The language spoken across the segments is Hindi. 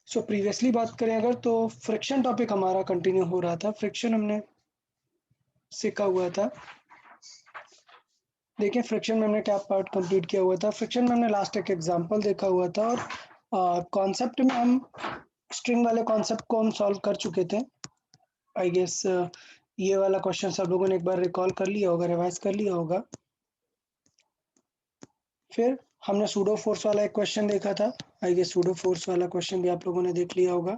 सो प्रीवियसली बात करें अगर तो फ्रिक्शन टॉपिक हमारा कंटिन्यू हो रहा था। फ्रिक्शन हमने सीखा हुआ था। देखिए फ्रिक्शन में हमने क्या पार्ट कंप्लीट किया हुआ था। फ्रिक्शन में हमने लास्ट एक एग्जांपल देखा हुआ था और कॉन्सेप्ट में हम स्ट्रिंग वाले कॉन्सेप्ट को हम सॉल्व कर चुके थे। आई गेस ये वाला क्वेश्चन सब लोगों ने एक बार रिकॉल कर लिया होगा, रिवाइज कर लिया होगा। फिर हमने सूडो फोर्स वाला एक क्वेश्चन देखा था। आई गेस सूडो फोर्स वाला क्वेश्चन भी आप लोगों ने देख लिया होगा।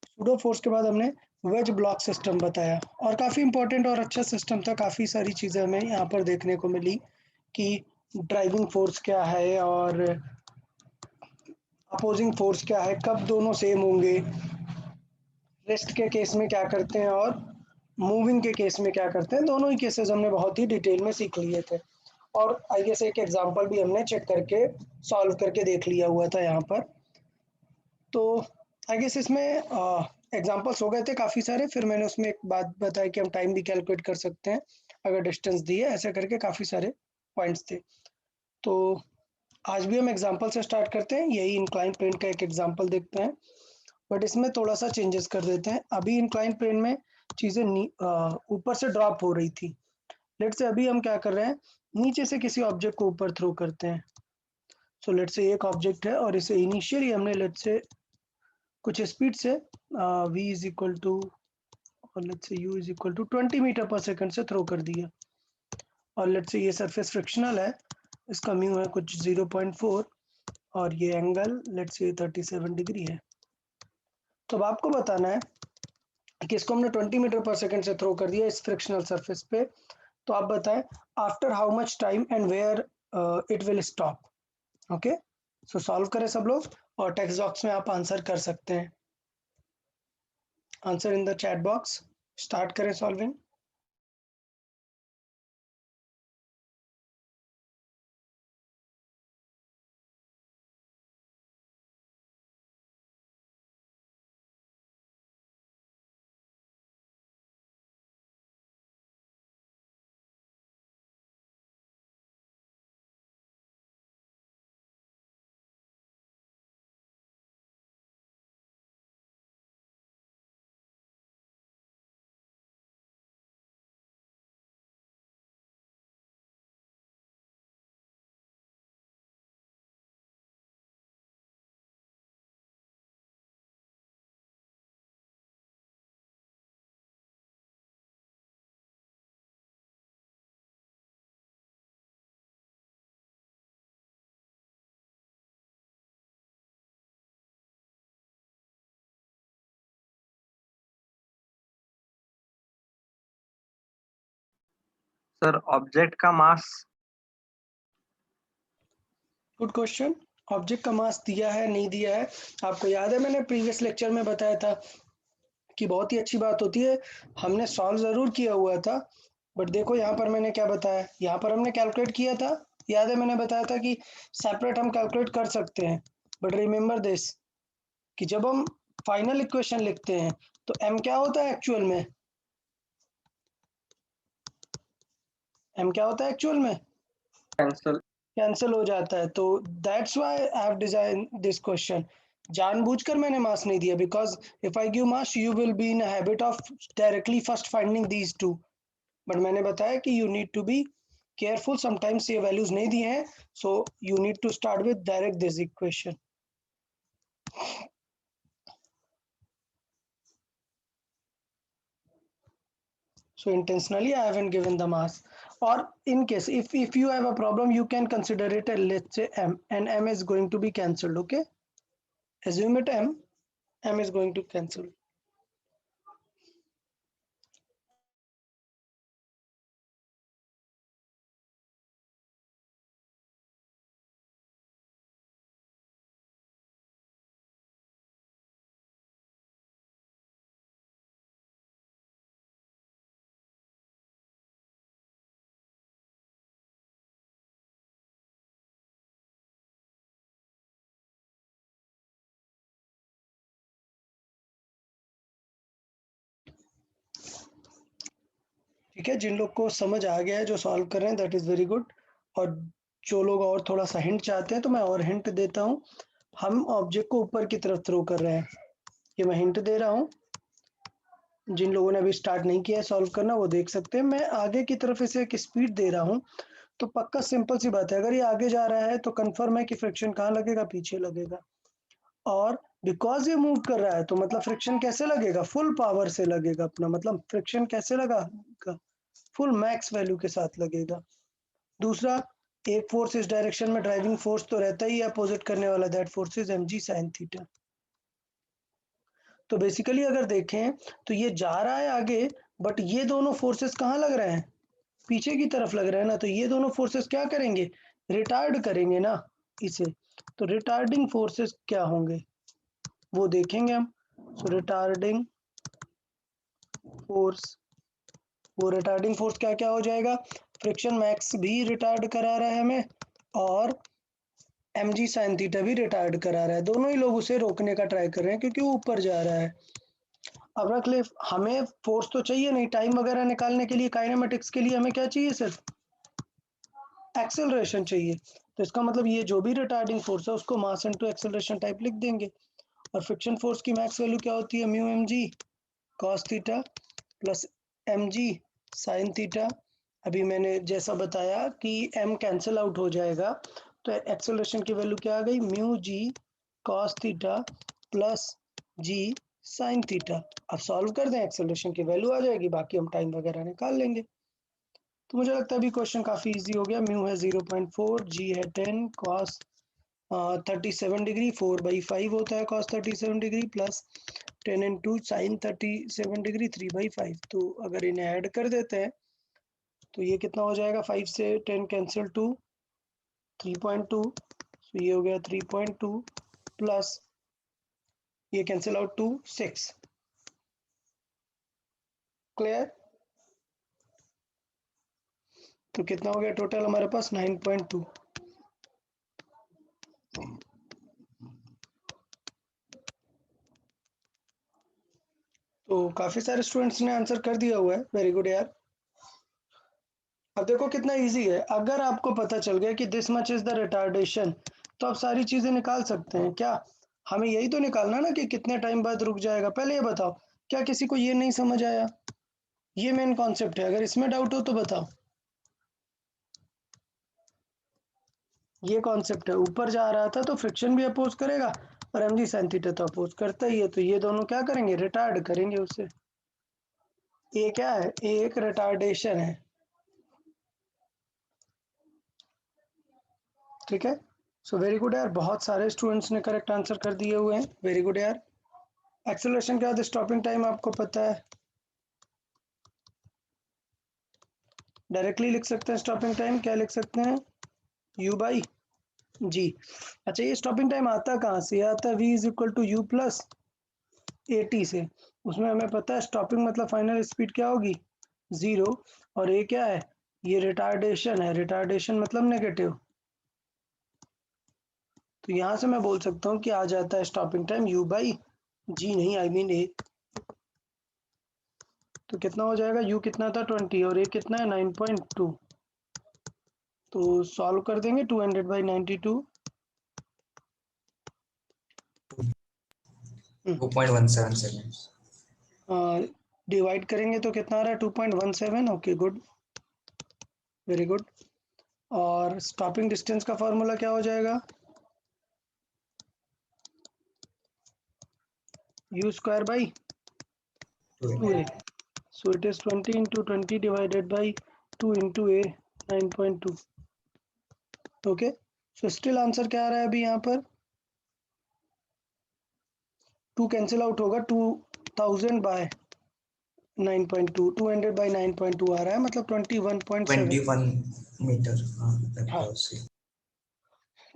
सूडो फोर्स के बाद हमने वेज ब्लॉक सिस्टम बताया और काफ़ी इंपॉर्टेंट और अच्छा सिस्टम था। काफ़ी सारी चीज़ें हमें यहाँ पर देखने को मिली कि ड्राइविंग फोर्स क्या है और अपोजिंग फोर्स क्या है, कब दोनों सेम होंगे, रेस्ट के केस में क्या करते हैं और मूविंग के केस में क्या करते हैं। दोनों ही केसेस हमने बहुत ही डिटेल में सीख लिए थे और आई गेस एक एग्जांपल भी हमने चेक करके सॉल्व करके देख लिया हुआ था यहाँ पर। तो आई गेस इसमें एग्जांपल्स हो गए थे काफ़ी सारे। फिर मैंने उसमें एक बात बताई कि हम टाइम भी कैलकुलेट कर सकते हैं अगर डिस्टेंस दी है, ऐसे करके काफ़ी सारे पॉइंट्स थे। तो आज भी हम एग्जांपल से स्टार्ट करते हैं। यही इंक्लाइन प्लेन का एक एग्जांपल देखते हैं, बट इसमें थोड़ा सा चेंजेस कर देते हैं। अभी इंक्लाइन प्लेन में चीज़ें ऊपर से ड्रॉप हो रही थी। लेट्स से अभी हम क्या कर रहे हैं, नीचे से किसी ऑब्जेक्ट को ऊपर थ्रो करते हैं। सो लेट्स से एक ऑब्जेक्ट है और इसे इनिशियली हमने लेट्स से कुछ स्पीड से v इज इक्वल टू और let's say u is equal to 20 metre per second से थ्रो कर दिया और लेट्स से ये सरफेस फ्रिक्शनल है, इसका म्यू है कुछ 0.4 और ये एंगल लेट्स से 37 डिग्री है। तो अब आपको बताना है कि इसको हमने 20 मीटर पर सेकंड से थ्रो कर दिया इस फ्रिक्शनल सरफेस पे। तो आप बताएं after how much time and where it will stop. Okay, so solve करें सब लोग और टेक्स्ट बॉक्स में आप आंसर कर सकते हैं। Answer in the chat box. Start करें सॉल्विंग। सर ऑब्जेक्ट का मास। Good question. ऑब्जेक्ट का मास दिया है नहीं दिया है, आपको याद है मैंने प्रीवियस लेक्चर में बताया था कि बहुत ही अच्छी बात होती है। हमने सॉल्व जरूर किया हुआ था, बट देखो यहाँ पर मैंने क्या बताया, यहाँ पर हमने कैलकुलेट किया था। याद है मैंने बताया था कि सेपरेट हम कैलकुलेट कर सकते हैं, बट रिमेंबर दिस कि जब हम फाइनल इक्वेशन लिखते हैं तो m क्या होता है एक्चुअल में, m क्या होता है एक्चुअल में, कैंसल। कैंसिल हो जाता है। तो that's why I have design this question. जानबूझकर मैंने मास नहीं दिया, because if I give mass you will be in a habit of directly first finding these two. But मैंने बताया कि you need to be careful, sometimes ये वैल्यूज नहीं दिए हैं, so you need to start with direct this equation. So intentionally I haven't given the mass. Or in case if you have a problem, you can consider it a, let's say m, and m is going to be cancelled. Okay, assume it m is going to cancel. ठीक है, जिन लोग को समझ आ गया है जो सॉल्व कर रहे हैं दैट इज वेरी गुड, और जो लोग और थोड़ा सा हिंट चाहते हैं तो मैं और हिंट देता हूँ। हम ऑब्जेक्ट को ऊपर की तरफ थ्रो कर रहे हैं। ये मैं हिंट दे रहा हूँ, जिन लोगों ने अभी स्टार्ट नहीं किया है सॉल्व करना वो देख सकते हैं। मैं आगे की तरफ इसे एक स्पीड दे रहा हूँ, तो पक्का सिंपल सी बात है, अगर ये आगे जा रहा है तो कंफर्म है कि फ्रिक्शन कहाँ लगेगा, पीछे लगेगा। और बिकॉज ये मूव कर रहा है तो मतलब फ्रिक्शन कैसे लगेगा, फुल पावर से लगेगा अपना, मतलब फ्रिक्शन कैसे लगेगा, फुल मैक्स वैल्यू के साथ लगेगा। दूसरा, एक फोर्स इस डायरेक्शन में ड्राइविंग फोर्स तो रहता ही है अपोजिट करने वाला, that force is mg sin theta. तो बेसिकली अगर देखें तो ये जा रहा है आगे, बट ये दोनों फोर्सेस कहाँ लग रहे हैं, पीछे की तरफ लग रहे हैं ना, तो ये दोनों फोर्सेस क्या करेंगे, रिटार्ड करेंगे ना इसे। तो रिटार्डिंग फोर्सेस क्या होंगे वो देखेंगे हम। सो रिटार्डिंग फोर्स, वो रिटार्डिंग फोर्स क्या क्या हो जाएगा, फ्रिक्शन मैक्स भी रिटार्ड करा रहा है हमें, और mg sin थीटा भी रिटार्ड करा रहा है। दोनों ही लोग उसे रोकने का ट्राई कर रहे हैं क्योंकि वो ऊपर जा रहा है। अब रख ले, हमें फोर्स तो चाहिए नहीं, टाइम वगैरह निकालने के लिए काइनेमेटिक्स के लिए हमें क्या चाहिए, सिर्फ एक्सेलरेशन चाहिए। तो इसका मतलब ये जो भी रिटार्डिंग फोर्स है उसको मास इनटू एक्सेलरेशन टाइप लिख देंगे। और फ्रिक्शन फोर्स की मैक्स वैल्यू क्या होती है, mu mg cos theta plus mg sin theta. अभी मैंने जैसा बताया कि m कैंसिल आउट हो जाएगा, तो एक्सेलरेशन की वैल्यू क्या आ गई, mu g cos theta plus g sin theta. अब सॉल्व कर दें, एक्सेलरेशन की वैल्यू आ जाएगी, बाकी हम टाइम वगैरह निकाल लेंगे। तो मुझे लगता है अभी क्वेश्चन काफ़ी इजी हो गया। म्यू है 0.4, जी है 10, कॉस 37 डिग्री, 4/5 होता है cos 37 degree, plus 10 into sine 37 degree 3/5। तो अगर इन्हें ऐड कर देते हैं तो ये कितना हो जाएगा, 5 से 10 कैंसिल 2, 3.2। तो ये हो गया 3.2 प्लस ये कैंसिल आउट 2, 6। क्लियर? तो कितना हो गया टोटल हमारे पास, 9.2। तो काफ़ी सारे स्टूडेंट्स ने आंसर कर दिया हुआ है, वेरी गुड यार। अब देखो कितना इजी है, अगर आपको पता चल गया कि this much is the retardation, तो आप सारी चीजें निकाल सकते हैं। क्या हमें यही तो निकालना ना कि कितने टाइम बाद रुक जाएगा। पहले ये बताओ, क्या किसी को ये नहीं समझ आया, ये मेन कॉन्सेप्ट है, अगर इसमें डाउट हो तो बताओ। ये कॉन्सेप्ट है, ऊपर जा रहा था तो फ्रिक्शन भी अपोज करेगा और mg sin थीटा तो अपोज करता ही है, तो ये दोनों क्या करेंगे, रिटार्ड करेंगे उसे। ये क्या है, एक रिटार्डेशन है, ठीक है। सो वेरी गुड यार, बहुत सारे स्टूडेंट्स ने करेक्ट आंसर कर दिए हुए हैं, वेरी गुड यार। एक्सेलरेशन के बाद स्टॉपिंग टाइम आपको पता है, डायरेक्टली लिख सकते हैं स्टॉपिंग टाइम, क्या लिख सकते हैं, u बाई जी। अच्छा, ये स्टॉपिंग टाइम आता कहाँ से, आता है v is equal to u plus a t से। उसमें हमें पता है स्टॉपिंग मतलब फाइनल स्पीड क्या होगी, 0। और ये क्या है, ये रिटार्डेशन है, रिटार्डेशन मतलब नेगेटिव। तो यहाँ से मैं बोल सकता हूँ कि आ जाता है स्टॉपिंग टाइम u बाई जी, नहीं आई मीन ए। तो कितना हो जाएगा, u कितना था 20 और a कितना है 9.2। तो सॉल्व कर देंगे, 200/92 2.17 seconds. डिवाइड करेंगे तो कितना आ रहा है, 2.17। Okay good, very good. और स्टॉपिंग डिस्टेंस का फॉर्मूला क्या हो जाएगा, u square by 2a। So it is 20 into 20 divided by 2 into a, 9.2। Okay, so still answer क्या आ रहा है अभी यहाँ पर, 2 कैंसिल आउट होगा, 2000 बाय 9.2, 200 बाई 9.2 आ रहा है, मतलब 21.7। 21 meter. हाँ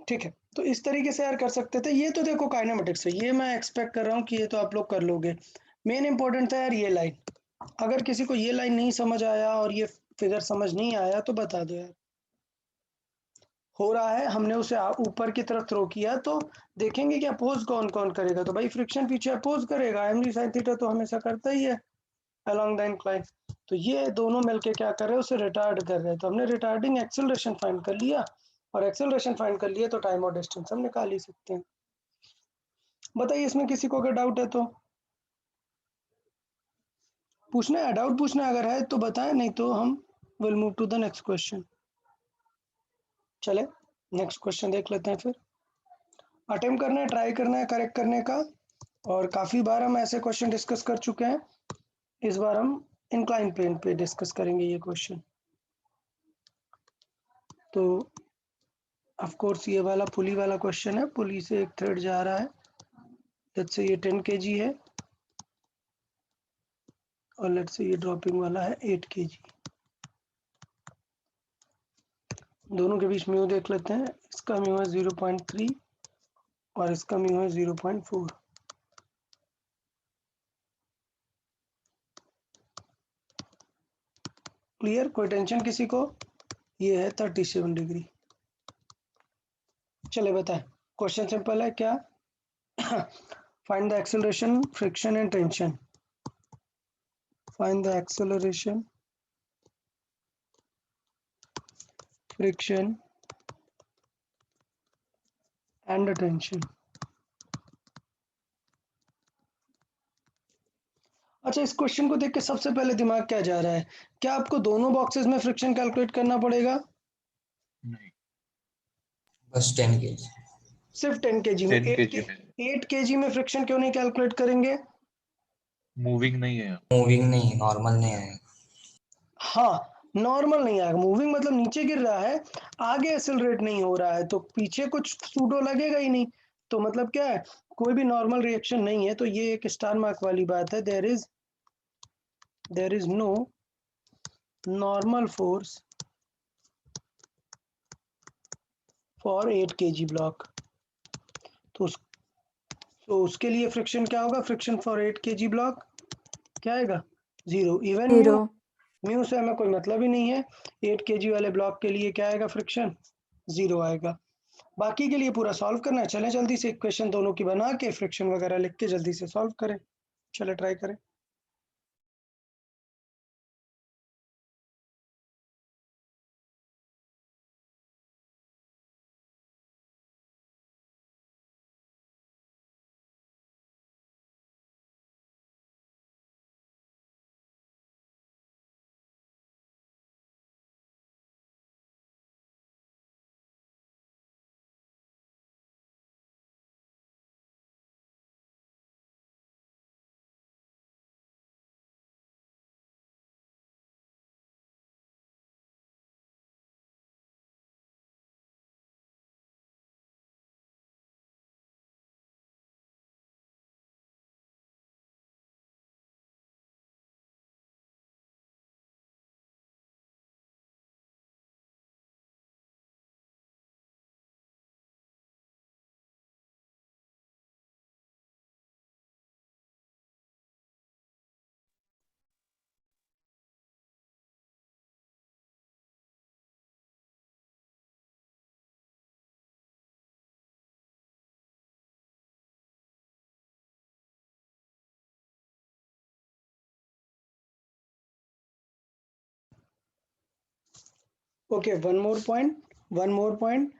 ठीक है, तो इस तरीके से यार कर सकते थे। ये तो देखो काइनेमेटिक्स है, ये मैं एक्सपेक्ट कर रहा हूँ कि ये तो आप लोग कर लोगे। मेन इंपॉर्टेंट था यार ये लाइन, अगर किसी को ये लाइन नहीं समझ आया और ये फिगर समझ नहीं आया तो बता दो यार। हो रहा है, हमने उसे ऊपर की तरफ थ्रो किया, तो देखेंगे कि अपोज कौन कौन करेगा। तो भाई फ्रिक्शन पीछे अपोज करेगा, mg sin थीटा तो हमेशा करता ही है अलोंग द इंक्लाइन। तो ये दोनों मिलके क्या कर रहे हैं, उसे रिटार्ड कर रहे हैं। तो हमने रिटार्डिंग एक्सेलरेशन फाइंड कर लिया, और एक्सेलरेशन फाइंड कर लिया तो टाइम और डिस्टेंस हम निकाल ही सकते हैं। बताइए इसमें किसी को अगर डाउट है तो पूछना है, डाउट पूछना है, अगर है तो बताएं, नहीं तो हम will move to the next question. चले नेक्स्ट क्वेश्चन देख लेते हैं फिर। अटेम्प्ट करना है, ट्राई करना है करेक्ट करने का, और काफ़ी बार हम ऐसे क्वेश्चन डिस्कस कर चुके हैं, इस बार हम इंक्लाइन प्लेन पे डिस्कस करेंगे ये क्वेश्चन। तो ऑफ कोर्स ये वाला पुली वाला क्वेश्चन है, पुली से एक थ्रेड जा रहा है, लेट्स से ये 10 kg है और लेट्स से ये ड्रॉपिंग वाला है 8 kg। दोनों के बीच म्यू देख लेते हैं, इसका म्यू है 0.3 और इसका म्यू है 0.4। क्लियर, कोई टेंशन किसी को? ये है 37 डिग्री। चले बताएं, क्वेश्चन सिंपल है क्या? Find the acceleration, friction and tension. Find the acceleration, friction and tension. अच्छा, इस क्वेश्चन को देख के सबसे पहले दिमाग क्या जा रहा है? क्या आपको दोनों बॉक्सेस में फ्रिक्शन कैलकुलेट करना पड़ेगा? नहीं, बस 10 kg। सिर्फ 10 kg में? 10 kg में 8 kg में फ्रिक्शन क्यों नहीं कैलकुलेट करेंगे? मूविंग नहीं है। मूविंग नहीं, नॉर्मल नहीं है। हाँ, नॉर्मल नहीं आएगा। मूविंग मतलब नीचे गिर रहा है, आगे एक्सेलरेट नहीं हो रहा है, तो पीछे कुछ सूडो लगेगा ही नहीं। तो मतलब क्या है, कोई भी नॉर्मल रिएक्शन नहीं है। तो ये एक स्टार मार्क वाली बात है, there is no normal force for 8 kg block. तो उसके लिए फ्रिक्शन क्या होगा? फ्रिक्शन फॉर 8 kg ब्लॉक क्या आएगा? 0। इवन म्यू, म्यू से हमें कोई मतलब ही नहीं है। 8 kg वाले ब्लॉक के लिए क्या आएगा? फ्रिक्शन 0 आएगा। बाकी के लिए पूरा सॉल्व करना है। चलें जल्दी से इक्वेशन दोनों की बना के फ्रिक्शन वगैरह लिख के जल्दी से सॉल्व करें। चले ट्राई करें। Okay, one more point.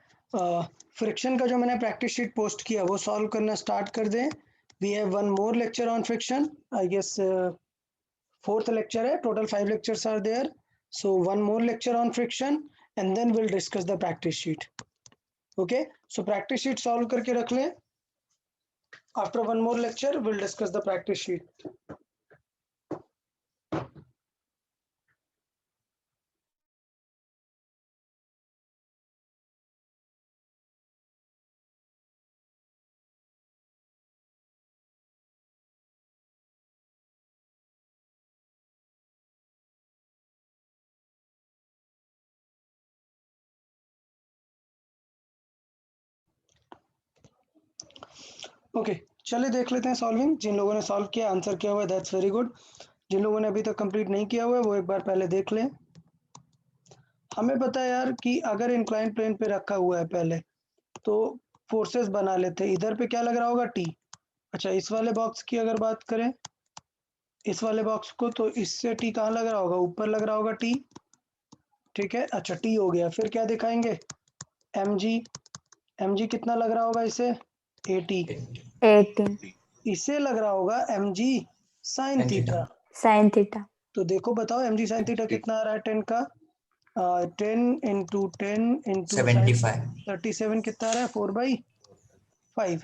Friction का जो मैंने प्रैक्टिस शीट पोस्ट किया वो सॉल्व करना स्टार्ट कर दें। We have one more lecture on friction, I guess 4th lecture है, total 5 lectures are there, so one more lecture on friction and then we'll discuss the practice sheet. Okay, so practice sheet solve करके रख लें, after one more lecture we'll discuss the practice sheet. Okay, चलिए देख लेते हैं सॉल्विंग। जिन लोगों ने सॉल्व किया, आंसर किया हुआ है, दैट्स वेरी गुड। जिन लोगों ने अभी तक कंप्लीट नहीं किया हुआ है वो एक बार पहले देख लें। हमें पता है यार कि अगर इंक्लाइन प्लेन पे रखा हुआ है पहले, तो फोर्सेस बना लेते हैं। इधर पे क्या लग रहा होगा? टी। अच्छा, इस वाले बॉक्स की अगर बात करें, इस वाले बॉक्स को, तो इससे टी कहाँ लग रहा होगा? ऊपर लग रहा होगा टी। ठीक है, अच्छा टी हो गया, फिर क्या दिखाएंगे? M G. एम जी कितना लग रहा होगा इसे? 80। 80 इसे लग रहा होगा mg sin Sin theta. theta। sin theta. तो देखो बताओ mg sin थीटा 60। कितना आ रहा है 10 का 10 इंटू 10 इंटू 75। 37 कितना आ रहा है 4/5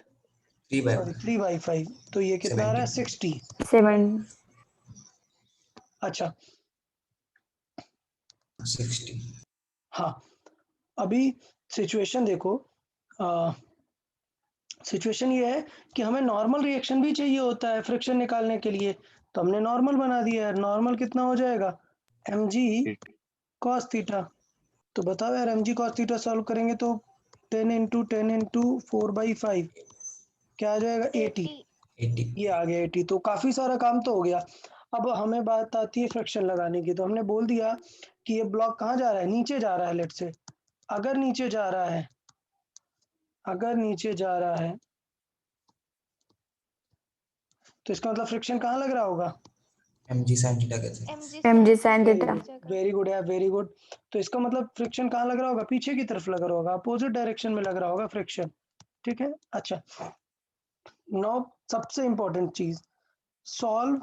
3/5। सॉरी 3/5। तो ये कितना आ रहा है 60। 7 अच्छा 60। हाँ अभी सिचुएशन देखो। सिचुएशन ये है कि हमें नॉर्मल रिएक्शन भी चाहिए होता है फ्रिक्शन निकालने के लिए, तो हमने नॉर्मल बना दिया है। नॉर्मल कितना हो जाएगा mg 80। cos theta. तो बताओ यार mg cos थीटा सॉल्व करेंगे तो 10 इंटू 10 इंटू 4/5 क्या आ जाएगा 80। 80। ये आ गया 80। तो काफ़ी सारा काम तो हो गया। अब हमें बात आती है फ्रिक्शन लगाने की। तो हमने बोल दिया कि ये ब्लॉक कहाँ जा रहा है, नीचे जा रहा है। लेट से अगर नीचे जा रहा है, अगर नीचे जा रहा है तो इसका मतलब फ्रिक्शन कहाँ लग रहा होगा mg sin theta कहते हैं। mg sin very theta. Good very good यार वेरी गुड। तो इसका मतलब फ्रिक्शन कहाँ लग रहा होगा, पीछे की तरफ लग रहा होगा, अपोजिट डायरेक्शन में लग रहा होगा फ्रिक्शन। ठीक है। अच्छा नौ सबसे इंपॉर्टेंट चीज, solve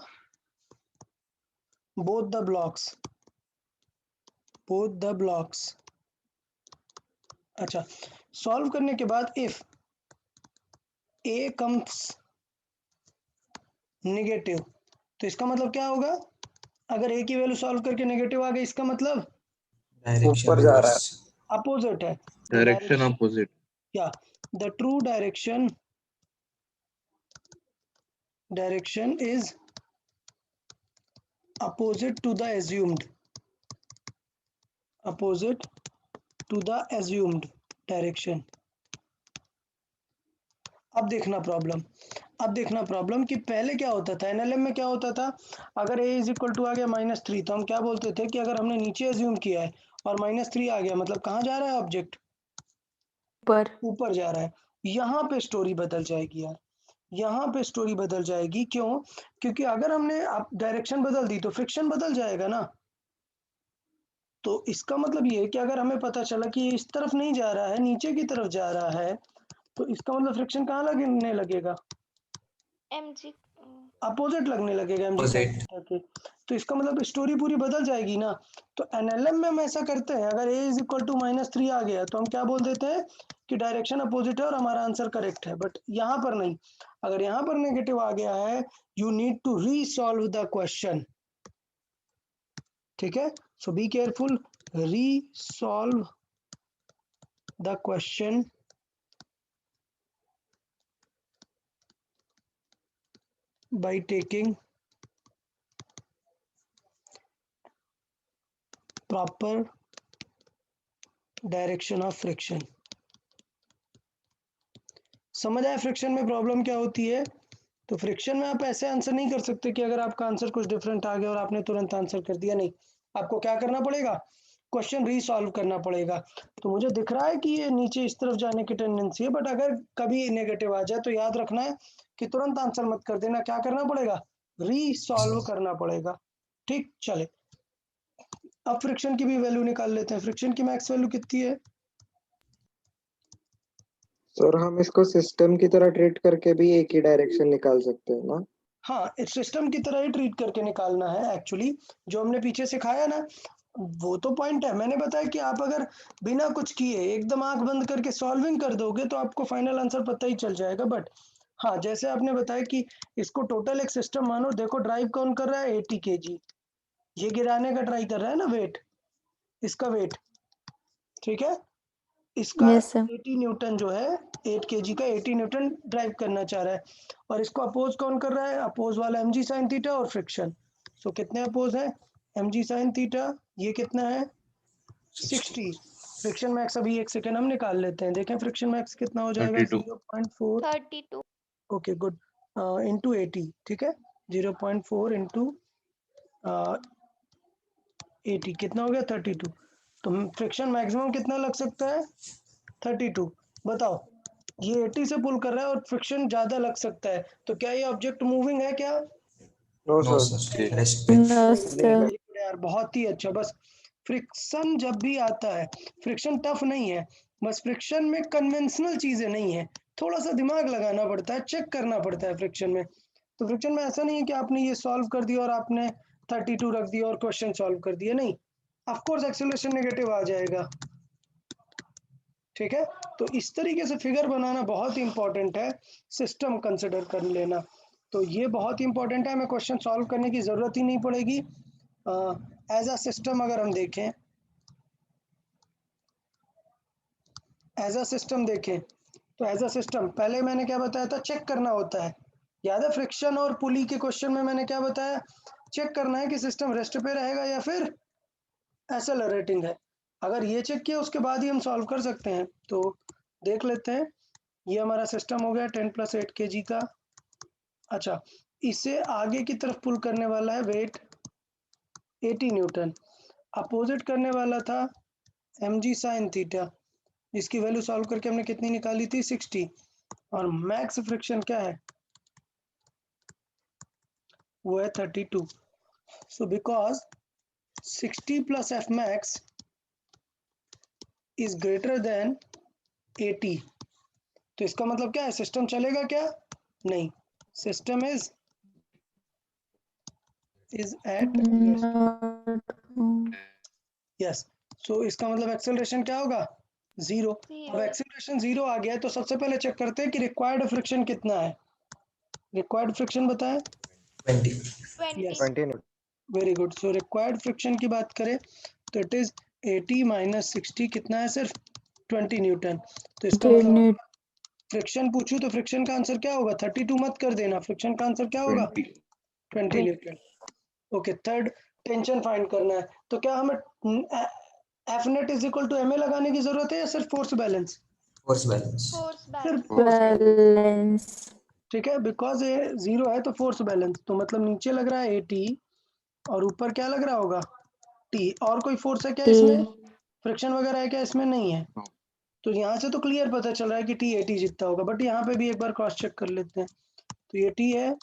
both the blocks, both the blocks. अच्छा सॉल्व करने के बाद इफ a कम्स नेगेटिव, तो इसका मतलब क्या होगा, अगर a की वैल्यू सॉल्व करके नेगेटिव आ गई इसका मतलब डायरेक्शन ऊपर जा रहा है। रिवर्स। अपोजिट है। Direction opposite. या the true direction is opposite to the assumed, opposite to the assumed direction। अब देखना प्रॉब्लम, अब देखना प्रॉब्लम कि पहले क्या होता था एनएलएम में, क्या होता था अगर a इज इक्वल टू आ गया -3 तो हम क्या बोलते थे कि अगर हमने नीचे एज्यूम किया है और -3 आ गया मतलब कहाँ जा रहा है ऑब्जेक्ट, ऊपर। ऊपर जा रहा है। यहाँ पे स्टोरी बदल जाएगी यार, यहाँ पे स्टोरी बदल जाएगी। क्यों, क्योंकि अगर हमने डायरेक्शन बदल दी तो फ्रिक्शन बदल जाएगा ना। तो इसका मतलब ये है कि अगर हमें पता चला कि इस तरफ नहीं जा रहा है नीचे की तरफ जा रहा है, तो इसका मतलब फ्रिक्शन कहाँ लगने लगेगा, mg अपोजिट लगने लगेगा mg sin Opposite। थीटा के। तो इसका मतलब स्टोरी पूरी बदल जाएगी ना। तो एनएलएम में हम ऐसा करते हैं, अगर a इज इक्वल टू -3 आ गया तो हम क्या बोल देते हैं कि डायरेक्शन अपोजिट है और हमारा आंसर करेक्ट है। बट यहाँ पर नहीं, अगर यहाँ पर नेगेटिव आ गया है you need to resolve the question. ठीक है, so be careful, resolve the question by taking proper direction of friction। समझ आया फ्रिक्शन में प्रॉब्लम क्या होती है। तो फ्रिक्शन में आप ऐसे आंसर नहीं कर सकते कि अगर आपका आंसर कुछ डिफरेंट आ गया और आपने तुरंत आंसर कर दिया, नहीं, आपको क्या करना पड़ेगा, क्वेश्चन रीसॉल्व करना पड़ेगा। तो मुझे दिख रहा है कि ये नीचे इस तरफ जाने की टेंडेंसी है, बट अगर कभी नेगेटिव आ जाए तो याद रखना है कि तुरंत आंसर मत कर देना, क्या करना पड़ेगा, रीसॉल्व करना पड़ेगा। ठीक, चले अब फ्रिक्शन की भी वैल्यू निकाल लेते हैं। फ्रिक्शन की मैक्स वैल्यू कितनी है, सर हम इसको सिस्टम की तरह ट्रीट करके भी एक ही डायरेक्शन निकाल सकते हैं ना। हाँ इस सिस्टम की तरह ही ट्रीट करके निकालना है एक्चुअली, जो हमने पीछे सिखाया ना वो तो पॉइंट है। मैंने बताया कि आप अगर बिना कुछ किए एकदम आंख बंद करके सॉल्विंग कर दोगे तो आपको फाइनल आंसर पता ही चल जाएगा। बट हाँ जैसे आपने बताया कि इसको टोटल एक सिस्टम मानो, देखो ड्राइव कौन कर रहा है 80 kg, ये गिराने का ट्राई कर रहा है ना वेट, इसका वेट, ठीक है, इसका यस सर। 80 न्यूटन जो है 8 kg का 80 न्यूटन ड्राइव करना चाह रहा है, और इसको अपोज कौन कर रहा है, अपोज वाला mg sin थीटा और फ्रिक्शन। सो कितने अपोज है mg sin थीटा, ये कितना है 60। फ्रिक्शन मैक्स अभी एक सेकेंड हम निकाल लेते हैं, देखें फ्रिक्शन मैक्स कितना हो जाएगा 32। 0.4 32 ओके गुड इंटू 80। ठीक है 0.4 इंटू 80 कितना हो गया 32। तो फ्रिक्शन मैक्सिमम कितना लग सकता है 32। बताओ ये 80 से पुल कर रहा है और फ्रिक्शन ज्यादा लग सकता है, तो क्या ये ऑब्जेक्ट मूविंग है क्या, no no sir. Sir, rest पे। No very sir. गुड यार, बहुत ही अच्छा। बस फ्रिक्शन जब भी आता है, फ्रिक्शन टफ नहीं है, बस फ्रिक्शन में कन्वेंशनल चीजें नहीं है, थोड़ा सा दिमाग लगाना पड़ता है, चेक करना पड़ता है फ्रिक्शन में। तो फ्रिक्शन में ऐसा नहीं है कि आपने ये सॉल्व कर दिया और आपने 32 रख दिया और क्वेश्चन सॉल्व कर दिया, नहीं, ऑफ कोर्स एक्सेलरेशन नेगेटिव आ जाएगा। ठीक है, तो इस तरीके से फिगर बनाना बहुत ही इंपॉर्टेंट है, सिस्टम कंसिडर कर लेना। तो ये बहुत ही इंपॉर्टेंट है, हमें क्वेश्चन सॉल्व करने की जरूरत ही नहीं पड़ेगी। एज अ सिस्टम अगर हम देखें, एज अ सिस्टम देखें तो एज अ सिस्टम पहले मैंने क्या बताया था, चेक करना होता है। याद है फ्रिक्शन और पुली के क्वेश्चन में मैंने क्या बताया, चेक करना है कि सिस्टम रेस्ट पे रहेगा या फिर एक्सेलरेटिंग है। अगर ये चेक किया उसके बाद ही हम सॉल्व कर सकते हैं। तो देख लेते हैं, ये हमारा सिस्टम हो गया 10 + 8 kg का। अच्छा, इसे आगे की तरफ पुल करने वाला है वेट 80 न्यूटन, अपोजिट करने वाला था mg sin थीटा, जिसकी वैल्यू सॉल्व करके हमने कितनी निकाली थी 60, और मैक्स फ्रिक्शन क्या है, वो है 32। So because 60 + f max is greater than 80, तो इसका मतलब क्या है, सिस्टम चलेगा क्या, नहीं, सिस्टम इज एट यस। सो इसका मतलब एक्सेलरेशन क्या होगा, 0। अब Zero. एक्सेलरेशन 0 आ गया है तो सबसे पहले चेक करते हैं कि रिक्वायर्ड फ्रिक्शन कितना है। रिक्वायर्ड फ्रिक्शन बताएं। 20. 20. Yes, 20 Newton. Very good. So required friction की बात करें तो इट इज 80 - 60 कितना है, सिर्फ 20 न्यूटन। तो इसका मतलब फ्रिक्शन पूछूं तो फ्रिक्शन का आंसर क्या होगा, 32 मत कर देना, फ्रिक्शन का आंसर क्या होगा 20 newton. Okay, third tension find करना है, तो क्या हमें F net is equal to M a लगाने की जरूरत है या सिर्फ force balance, Force balance. Force सिर्फ balance. Force balance. बैलेंस। ठीक है, बिकॉज ये 0 है तो फोर्स बैलेंस, तो मतलब नीचे लग रहा है 80 और ऊपर क्या लग रहा होगा टी, और कोई फोर्स है क्या इसमें, फ्रिक्शन वगैरह है क्या इसमें, नहीं है। तो यहाँ से तो क्लियर पता चल रहा है कि टी 80 जितना होगा, बट यहाँ पे भी एक बार क्रॉस चेक कर लेते हैं। तो ये टी है,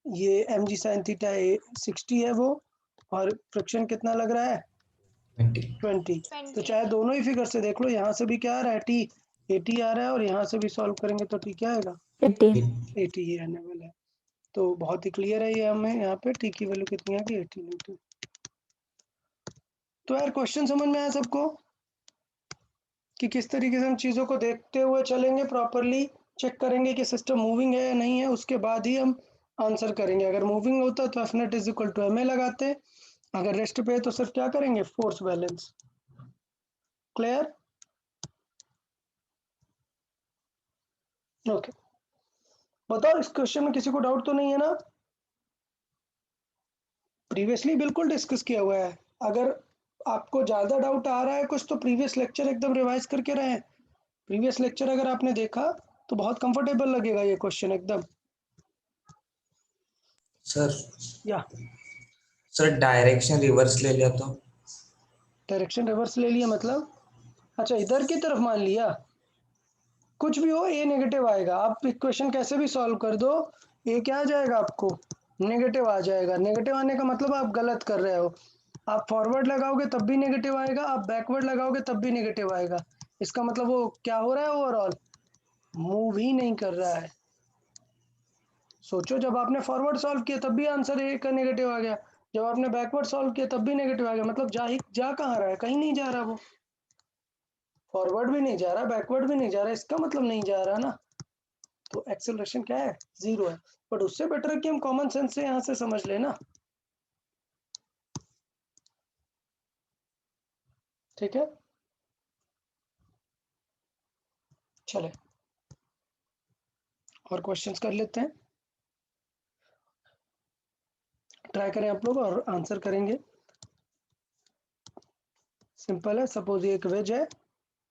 ये एम जी साइन थीटा 60 है वो, और फ्रिक्शन कितना लग रहा है 20. 20। तो 20. चाहे दोनों ही फिगर से देख लो, यहाँ से भी क्या आ रहा है टी 80 आ रहा है, और यहाँ से भी सॉल्व करेंगे तो टी क्या आएगा 80। 80 ही रहने वाला है। तो बहुत ही क्लियर है ये, हमें यहाँ पे टी की वैल्यू कितनी आ गई 80 न्यूटन। तो यार क्वेश्चन समझ में आया सबको कि किस तरीके से हम चीज़ों को देखते हुए चलेंगे, प्रॉपरली चेक करेंगे कि सिस्टम मूविंग है या नहीं है, उसके बाद ही हम आंसर करेंगे। अगर मूविंग होता तो F net is equal to M a लगाते, अगर रेस्ट पे है तो सिर्फ क्या करेंगे, फोर्स बैलेंस। Clear, okay. बताओ इस क्वेश्चन में किसी को डाउट तो नहीं है ना, प्रीवियसली बिल्कुल डिस्कस किया हुआ है। अगर आपको ज़्यादा डाउट आ रहा है कुछ तो प्रीवियस लेक्चर एकदम रिवाइज करके रहें, प्रीवियस लेक्चर अगर आपने देखा तो बहुत कंफर्टेबल लगेगा ये क्वेश्चन एकदम। Sir, या sir direction reverse ले लिया तो डायरेक्शन रिवर्स ले लिया मतलब, अच्छा इधर की तरफ मान लिया, कुछ भी हो ए नेगेटिव आएगा। आप इक्वेशन कैसे भी सॉल्व कर दो, ए क्या आ जाएगा आपको, नेगेटिव आ जाएगा। नेगेटिव आने का मतलब आप गलत कर रहे हो, आप फॉरवर्ड लगाओगे तब भी नेगेटिव आएगा, आप बैकवर्ड लगाओगे तब भी नेगेटिव आएगा। इसका मतलब वो क्या हो रहा है, ओवरऑल मूव ही नहीं कर रहा है। सोचो, जब आपने फॉरवर्ड सॉल्व किया तब भी आंसर ए का नेगेटिव आ गया, जब आपने बैकवर्ड सॉल्व किया तब भी नेगेटिव आ गया, मतलब जा कहाँ रहा है, कहीं नहीं जा रहा, वो फॉरवर्ड भी नहीं जा रहा, बैकवर्ड भी नहीं जा रहा, इसका मतलब नहीं जा रहा ना। तो एक्सेलरेशन क्या है, 0 है। बट उससे बेटर है कि हम कॉमन सेंस से यहाँ से समझ लेना, ठीक है। चले और क्वेश्चंस कर लेते हैं, ट्राई करें आप लोग और आंसर करेंगे। सिंपल है, सपोज ये एक वेज है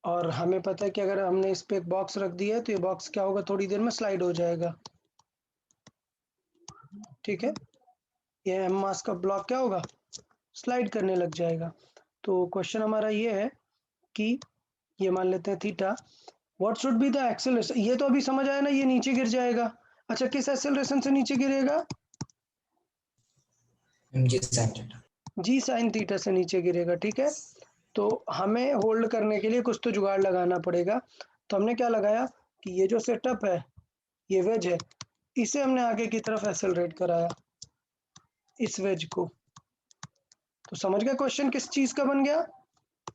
और हमें पता है कि अगर हमने इस पे एक बॉक्स रख दिया है तो ये बॉक्स क्या होगा, थोड़ी देर में स्लाइड हो जाएगा, ठीक है। ये एम मास का ब्लॉक क्या होगा, स्लाइड करने लग जाएगा। तो क्वेश्चन हमारा ये है कि ये मान लेते हैं theta, what should be the acceleration, ये तो अभी समझ आया ना, ये नीचे गिर जाएगा। अच्छा, किस एक्सेलरेशन से नीचे गिरेगा, mg sin theta. जी साइन थीटा से नीचे गिरेगा, ठीक है। तो हमें होल्ड करने के लिए कुछ तो जुगाड़ लगाना पड़ेगा, तो हमने क्या लगाया कि ये जो सेटअप है ये वेज है, इसे हमने आगे की तरफ एक्सेलरेट कराया इस वेज को। तो समझ गए क्वेश्चन किस चीज का बन गया?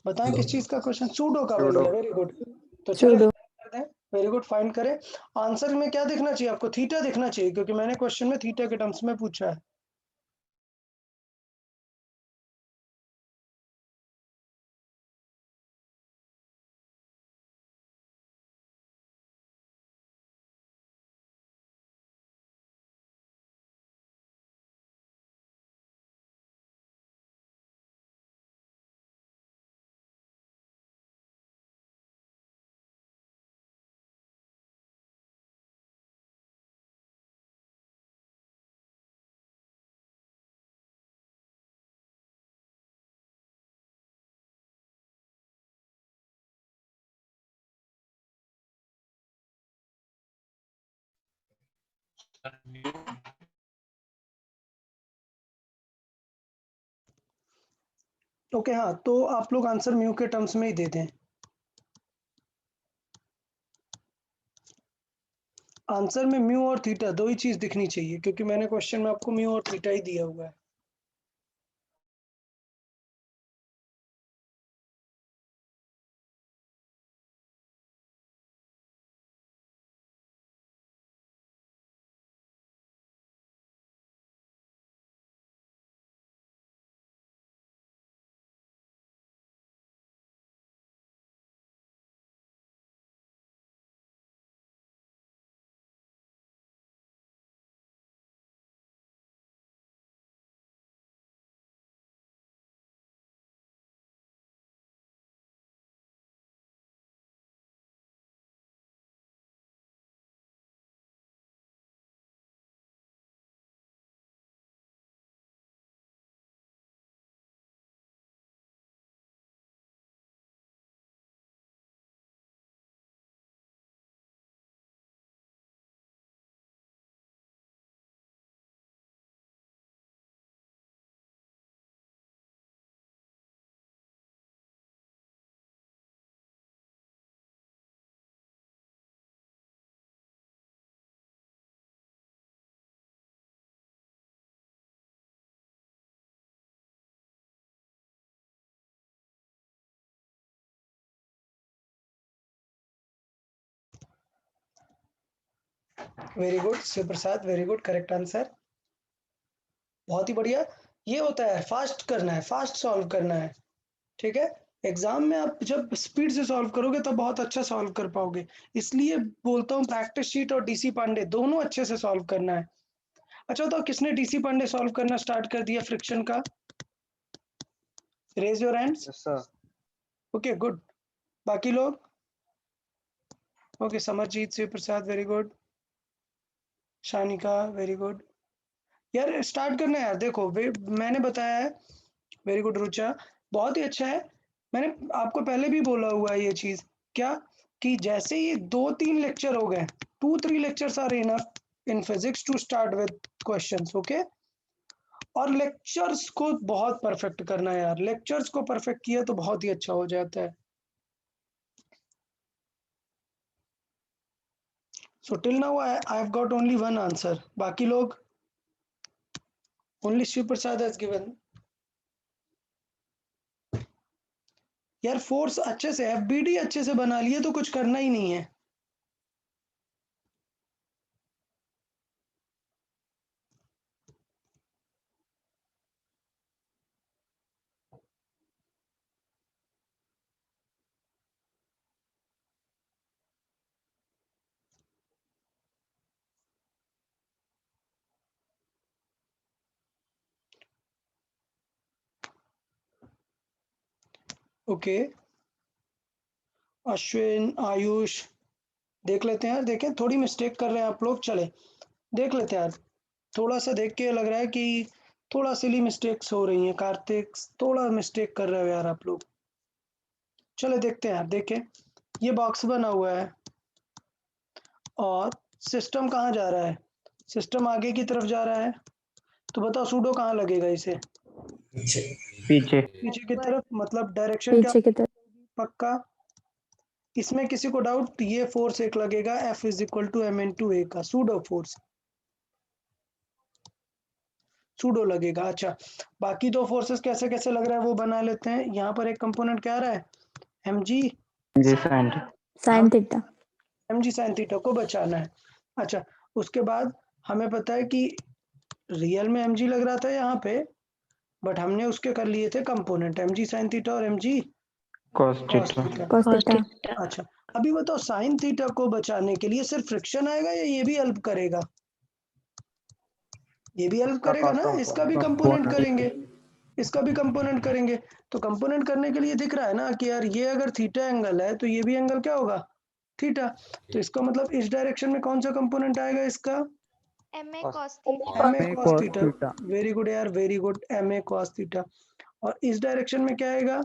बताएं किस चीज का क्वेश्चन? सूडो का बन Pseudo. गया। Very good. तो चलिए Pseudo. कर दें। वेरी गुड, फाइंड करें। आंसर में क्या दिखना चाहिए आपको? थीटा दिखना चाहिए, क्योंकि मैंने क्वेश्चन में थीटा के टर्म्स में पूछा है। ओके हाँ, तो आप लोग आंसर म्यू के टर्म्स में ही दे दें। आंसर में म्यू और थीटा दो ही चीज दिखनी चाहिए, क्योंकि मैंने क्वेश्चन में आपको म्यू और थीटा ही दिया हुआ है। Very good Shiv Prasad, very good, correct answer, बहुत ही बढ़िया। ये होता है फास्ट करना है, फास्ट सॉल्व करना है, ठीक है। एग्जाम में आप जब स्पीड से सॉल्व करोगे तब बहुत अच्छा सॉल्व कर पाओगे। इसलिए बोलता हूँ प्रैक्टिस शीट और डीसी पांडे दोनों अच्छे से सॉल्व करना है। अच्छा तो किसने डीसी पांडे सॉल्व करना स्टार्ट कर दिया फ्रिक्शन का? Raise your hands. Yes, sir. Okay good. बाकी लोग? Okay Samarjeet, Shiv Prasad, very good, Shanika, very good. यार स्टार्ट करना है यार, देखो मैंने बताया है। वेरी गुड रुचा, बहुत ही अच्छा है। मैंने आपको पहले भी बोला हुआ है ये चीज, क्या कि जैसे ये 2-3 लेक्चर हो गए, 2-3 lectures are enough in physics to start with questions, okay. और लेक्चर्स को बहुत परफेक्ट करना है यार, लेक्चर्स को परफेक्ट किया तो बहुत ही अच्छा हो जाता है। So till now I have got only one answer. बाकी लोग? Only Shiv Prasad has given. यार फोर्स अच्छे से, एफबीडी अच्छे से बना लिए तो कुछ करना ही नहीं है। ओके अश्विन, आयुष, देख लेते हैं यार, देखें थोड़ी मिस्टेक कर रहे हैं आप लोग, चले देख लेते हैं यार। थोड़ा सा देख के लग रहा है कि थोड़ा सिली मिस्टेक्स हो रही हैं। कार्तिक, थोड़ा मिस्टेक कर रहे हो यार आप लोग। चले देखते हैं यार, देखें ये बॉक्स बना हुआ है और सिस्टम कहाँ जा रहा है? सिस्टम आगे की तरफ जा रहा है, तो बताओ सूडो कहाँ लगेगा इसे? पीछे। पीछे. पीछे की तरफ, मतलब डायरेक्शन क्या पीछे की तरफ। पक्का? इसमें किसी को डाउट? ये फोर्स एक लगेगा F is equal to M into A का सूडो फोर्स, सूडो लगेगा। अच्छा, बाकी दो फोर्सेस कैसे कैसे लग रहा है वो बना लेते हैं। यहाँ पर एक कंपोनेंट क्या आ रहा है, mg G sine sine theta. mg sin theta को बचाना है। अच्छा, उसके बाद हमें पता है कि रियल में mg लग रहा था यहाँ पे, बट हमने उसके कर लिए थे कंपोनेंट mg sin थीटा और mg cos cos theta. Theta. cos theta. अच्छा, अभी बताओ साइन थीटा को बचाने के लिए सिर्फ फ्रिक्शन आएगा या ये भी हेल्प करेगा? ये भी हेल्प करेगा ना, इसका भी कंपोनेंट करेंगे, इसका भी कंपोनेंट करेंगे। तो कंपोनेंट करने के लिए दिख रहा है ना कि यार ये अगर थीटा एंगल है तो ये भी एंगल क्या होगा, थीटा। तो इसका मतलब इस डायरेक्शन में कौन सा कंपोनेंट आएगा इसका, MA cos theta. M A cos theta. Very good यार, very good, M A cos theta. और इस डायरेक्शन में क्या आएगा,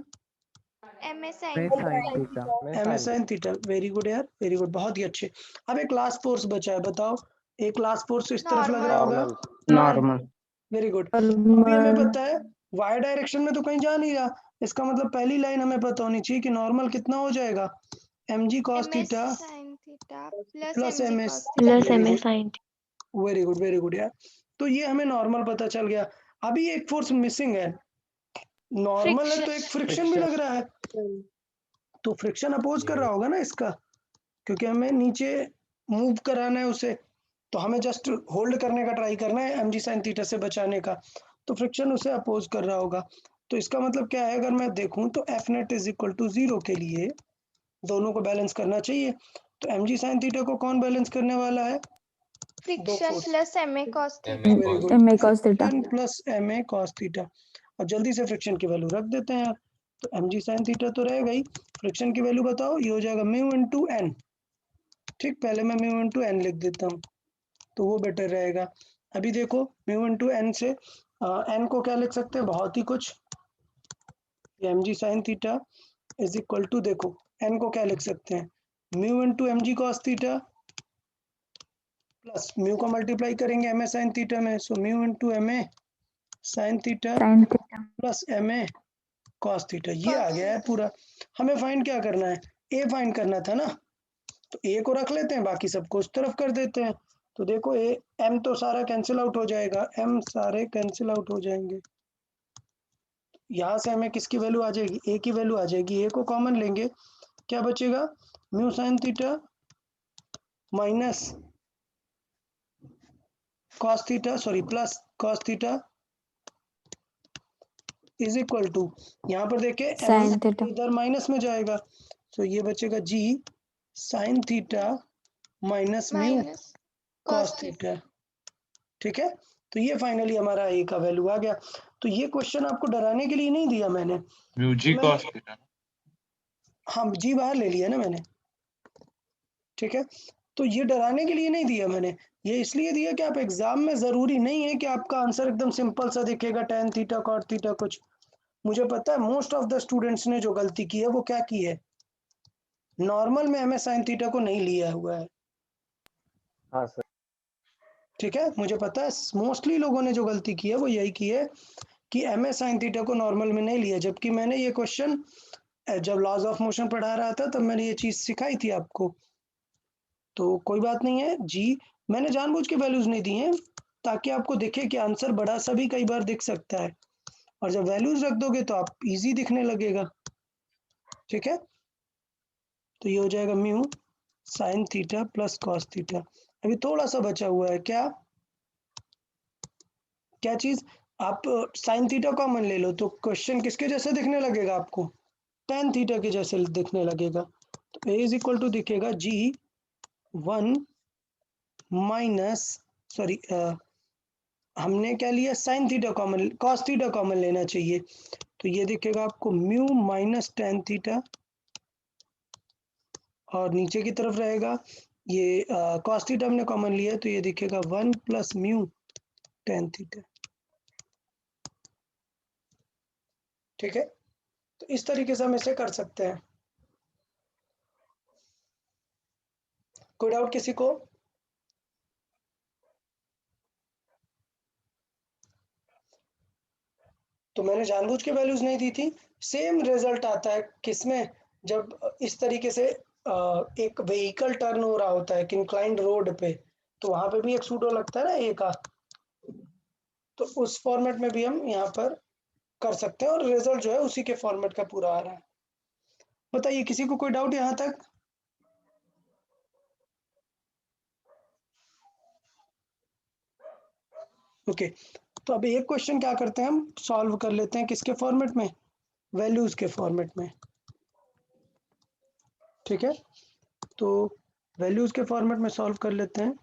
MA sin theta. M A sine theta. Very good यार, वेरी गुड, बहुत ही अच्छे। अब एक लास्ट फोर्स बचा है, बताओ एक लास्ट फोर्स इस तरफ लग रहा होगा, नॉर्मल। Very good. अभी हमें पता है वाई डायरेक्शन में तो कहीं जा नहीं रहा, इसका मतलब पहली लाइन हमें पता होनी चाहिए कि नॉर्मल कितना हो जाएगा, mg cos MA theta sin theta plus plus MG ms cos theta. Plus M A sine. Very good, very good यार। तो ये हमें नॉर्मल पता चल गया। अभी एक फोर्स मिसिंग है, नॉर्मल है तो एक फ्रिक्शन भी लग रहा है, तो फ्रिक्शन अपोज कर रहा होगा ना इसका, क्योंकि हमें नीचे मूव कराना है उसे, तो हमें जस्ट होल्ड करने का ट्राई करना है mg sin थीटा से बचाने का, तो फ्रिक्शन उसे अपोज कर रहा होगा। तो इसका मतलब क्या है, अगर मैं देखूं तो F net is equal to 0 के लिए दोनों को बैलेंस करना चाहिए। तो mg sin थीटा को कौन बैलेंस करने वाला है, दो Friction force. plus MA cos theta. Very good, M A cos theta. Friction plus M A cos theta. और जल्दी से फ्रिक्शन की वैल्यू रख देते हैं यार, तो mg sin थीटा तो रहेगा ही, फ्रिक्शन की वैल्यू बताओ, ये हो जाएगा म्यू इनटू एन। ठीक, पहले मैं म्यू इनटू एन लिख देता हूँ तो वो बेटर रहेगा। अभी देखो म्यू इनटू एन से एन को क्या लिख सकते हैं, बहुत ही कुछ, mg sin theta is equal to, देखो एन को क्या लिख सकते हैं, mu into mg cos theta plus mu को मल्टीप्लाई करेंगे ma sin थीटा में, so mu into ma sin theta sine theta. Plus ma cos theta. ये आ गया है पूरा। हमें फाइंड क्या करना है, a फाइंड करना था ना, तो a को रख लेते हैं, बाकी सबको उस तरफ कर देते हैं। तो देखो a m तो सारा कैंसिल आउट हो जाएगा, m सारे कैंसिल आउट हो जाएंगे, यहाँ से हमें किसकी वैल्यू आ जाएगी, a की वैल्यू आ जाएगी। a को कॉमन लेंगे, क्या बचेगा, mu sine theta minus cos theta, sorry plus cos theta is equal to, यहाँ पर देखिए Sin m थीटा। इधर माइनस में जाएगा, तो ये बचेगा g sine theta minus mu Minus cos cos theta. Theta. ठीक है, तो ये फाइनली हमारा a का वैल्यू आ गया। तो ये क्वेश्चन आपको डराने के लिए नहीं दिया मैंने, म्यू जी मैंने cos थीटा। हाँ जी बाहर ले लिया ना मैंने, ठीक है। तो ये डराने के लिए नहीं दिया मैंने, ये इसलिए दिया कि आप एग्जाम में जरूरी नहीं है कि आपका आंसर एकदम सिंपल सा दिखेगा, tan थीटा cot थीटा कुछ। मुझे पता है मोस्ट ऑफ द स्टूडेंट्स ने जो गलती की है वो क्या की है, नॉर्मल में ma sin थीटा को नहीं लिया हुआ है। हाँ सर। ठीक है, मुझे पता है मोस्टली लोगों ने जो गलती की है वो यही की है कि ma sin थीटा को नॉर्मल में नहीं लिया, जबकि मैंने ये क्वेश्चन जब लॉज ऑफ मोशन पढ़ा रहा था तब मैंने ये चीज सिखाई थी आपको। तो कोई बात नहीं है जी, मैंने जानबूझ के वैल्यूज नहीं दी हैं ताकि आपको दिखे कि आंसर बड़ा सा भी कई बार दिख सकता है, और जब वैल्यूज रख दोगे तो आप इजी दिखने लगेगा। ठीक है, तो ये हो जाएगा mu sine theta plus cos theta. अभी थोड़ा सा बचा हुआ है, क्या क्या चीज, आप साइन थीटा कॉमन ले लो तो क्वेश्चन किसके जैसे दिखने लगेगा आपको, टेन थीटा के जैसे दिखने लगेगा। तो ए इज इक्वल टू दिखेगा जी 1 माइनस, सॉरी हमने क्या लिया, sine theta common, cos theta common लेना चाहिए, तो ये दिखेगा आपको म्यू माइनस टेन थीटा, और नीचे की तरफ रहेगा ये कॉस थीटा हमने कॉमन लिया तो ये दिखेगा 1 प्लस म्यू टेन थीटा। ठीक है, तो इस तरीके से हम इसे कर सकते हैं। कोई डाउट किसी को, तो मैंने जानबूझ के वैल्यूज नहीं दी थी। सेम रिजल्ट आता है किसमें, जब इस तरीके से एक व्हीकल टर्न हो रहा होता है कि इंक्लाइंड रोड पे, तो वहां पे भी एक सूडो लगता है ना ए का, तो उस फॉर्मेट में भी हम यहाँ पर कर सकते हैं और रिजल्ट जो है उसी के फॉर्मेट का पूरा आ रहा है। बताइए किसी को कोई डाउट यहाँ तक? ओके, तो अब एक क्वेश्चन क्या करते हैं, हम सॉल्व कर लेते हैं किसके फॉर्मेट में, वैल्यूज के फॉर्मेट में। ठीक है, तो वैल्यूज के फॉर्मेट में सॉल्व कर लेते हैं।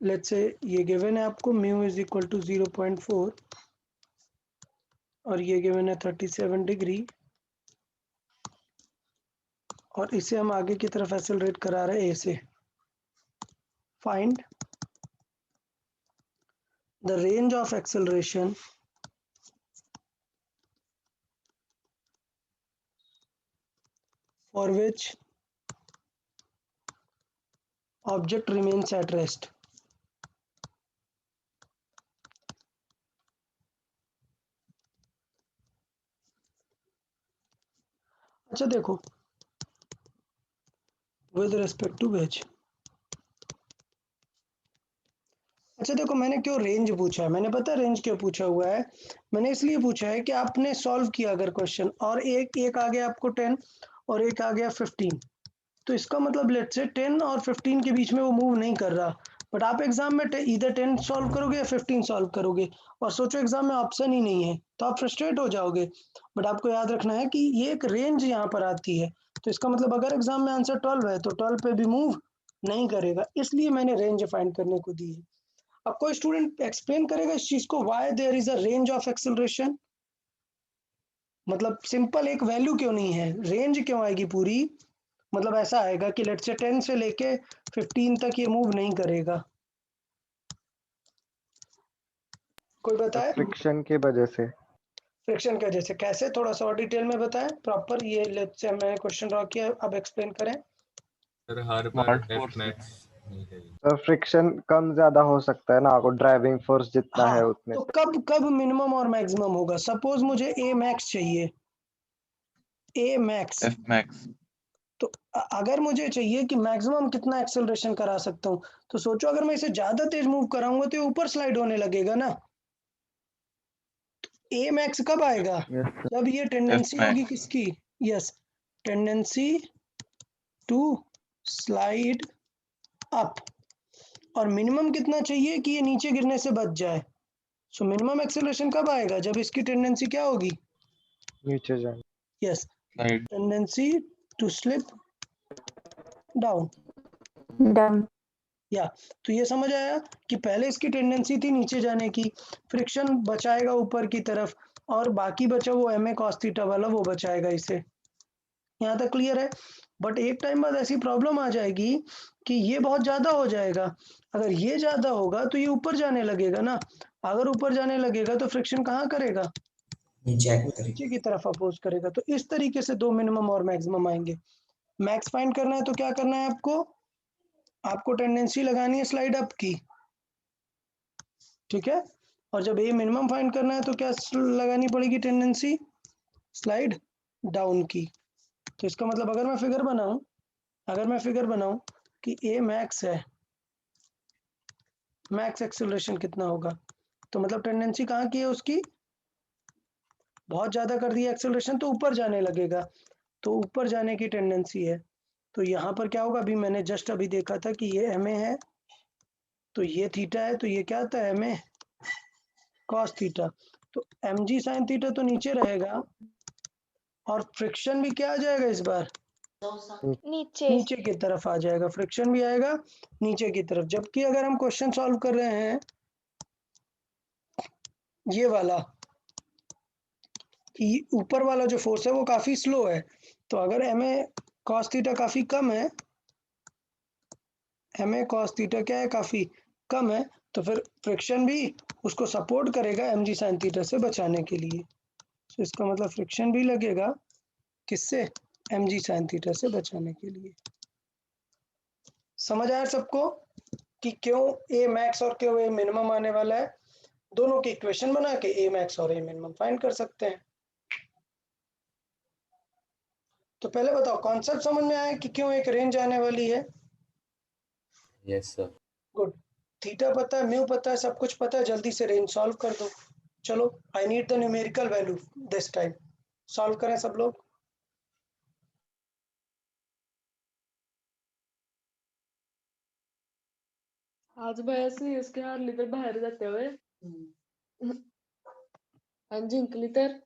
लेट्स से ये गिवन है आपको म्यू इज इक्वल टू 0.4 और ये गिवन है 37 डिग्री, और इसे हम आगे की तरफ एक्सेलरेट करा रहे हैं ए से। Find the range of acceleration for which object remains at rest। अच्छा देखो, with respect to which, अच्छा देखो मैंने क्यों रेंज पूछा है, मैंने पता रेंज क्यों पूछा हुआ है, मैंने इसलिए पूछा है कि आपने सॉल्व किया अगर क्वेश्चन और एक आ गया आपको 10 और एक आ गया 15, तो इसका मतलब लेट्स से 10 और 15 के बीच में वो मूव नहीं कर रहा, बट आप एग्जाम में इधर 10 सॉल्व करोगे या 15 सॉल्व करोगे, और सोचो एग्जाम में ऑप्शन ही नहीं है तो आप फ्रस्ट्रेट हो जाओगे। बट आपको याद रखना है कि ये एक रेंज यहाँ पर आती है, तो इसका मतलब अगर एग्जाम में आंसर 12 है तो 12 पे भी मूव नहीं करेगा, इसलिए मैंने रेंज फाइंड करने को दी है। अब कोई स्टूडेंट एक्सप्लेन करेगा इस चीज को, why there is a range of acceleration, मतलब सिंपल एक वैल्यू क्यों नहीं है, रेंज क्यों आएगी पूरी, मतलब ऐसा आएगा कि लेट्स से 10 से लेके 15 तक ये मूव नहीं करेगा, कोई बताए? फ्रिक्शन की वजह से। फ्रिक्शन की वजह से कैसे, थोड़ा सा और डिटेल में बताएं प्रॉपर, ये लेट्स से मैंने क्वेश्चन ड्रॉ किया, अब एक्सप्लेन करें। सर हर बार स्मार्ट एफ फोर्स। मैक्स नहीं है। तो फ्रिक्शन कम ज्यादा हो सकता है ना, आपको ड्राइविंग फोर्स जितना हाँ, है उतने तो से। कब कब मिनिमम और मैक्सिमम होगा, सपोज मुझे ए मैक्स चाहिए, ए मैक्स, एफ मैक्स। तो अगर मुझे चाहिए कि मैक्सिमम कितना एक्सेलरेशन करा सकता हूँ, तो सोचो अगर मैं इसे ज्यादा तेज मूव कराऊंगा तो ये ऊपर स्लाइड होने लगेगा ना, ए मैक्स कब आएगा, यस जब ये एफ टेंडेंसी होगी मैक्स। किसकी, yes, tendency to slide up, और मिनिमम कितना चाहिए कि ये नीचे गिरने से बच जाए, सो मिनिमम एक्सेलरेशन कब आएगा, जब इसकी टेंडेंसी क्या होगी, नीचे जाए। Yes, side. Tendency to slip down, down. या तो ये समझ आया कि पहले इसकी टेंडेंसी थी नीचे जाने की, फ्रिक्शन बचाएगा ऊपर की तरफ, और बाकी बचा वो एम ए कॉस थीटा वाला वो बचाएगा इसे, यहाँ तक क्लियर है। बट एक टाइम बाद ऐसी प्रॉब्लम आ जाएगी कि ये बहुत ज्यादा हो जाएगा, अगर ये ज्यादा होगा तो ये ऊपर जाने लगेगा ना, अगर ऊपर जाने लगेगा तो फ्रिक्शन कहाँ करेगा, नीचे नीचे की तरफ अपोज करेगा, तो इस तरीके से दो मिनिमम और मैक्सिमम आएंगे। मैक्स फाइंड करना है तो क्या करना है आपको, आपको टेंडेंसी लगानी है स्लाइड अप की, ठीक है, और जब ये मिनिमम फाइंड करना है तो क्या लगानी पड़ेगी, टेंडेंसी स्लाइड डाउन की। तो इसका मतलब अगर मैं फिगर बनाऊं कि ए मैक्स है, मैक्स एक्सेलरेशन कितना होगा, तो मतलब टेंडेंसी कहाँ की है उसकी, बहुत ज्यादा कर दिया एक्सेलरेशन तो ऊपर जाने लगेगा, तो ऊपर जाने की टेंडेंसी है, तो यहाँ पर क्या होगा, अभी मैंने जस्ट अभी देखा था कि ये एम ए है, तो ये थीटा है, तो ये क्या था, एम ए कॉस थीटा, तो एम जी साइन थीटा तो नीचे रहेगा, और फ्रिक्शन भी क्या आ जाएगा इस बार, नीचे। नीचे की तरफ आ जाएगा, फ्रिक्शन भी आएगा नीचे की तरफ, जबकि अगर हम क्वेश्चन सॉल्व कर रहे हैं ये वाला, कि ऊपर वाला जो फोर्स है वो काफी स्लो है, तो अगर एम ए कॉस थीटा काफी कम है, एम ए कॉस थीटा क्या है, काफी कम है, तो फिर फ्रिक्शन भी उसको सपोर्ट करेगा एम जी साइन थीटा से बचाने के लिए, तो इसका मतलब फ्रिक्शन भी लगेगा किससे, एम जी साइन थीटा से बचाने के लिए। समझ आया सबको कि क्यों ए मैक्स और क्यों ए मिनिमम आने वाला है, दोनों की इक्वेशन बना के ए मैक्स और ए मिनिमम फाइंड कर सकते हैं। तो पहले बताओ कॉन्सेप्ट समझ में आया कि क्यों एक रेंज आने वाली है? Yes sir. गुड। थीटा पता है, म्यू पता है, सब कुछ पता है, जल्दी से रेंज सॉल्व कर दो। चलो I need the numerical value this time. Solve करें सब लोग। आज बयासी इसके हाथ लिटर बाहेर जाते हुए हाँ जिंकली तर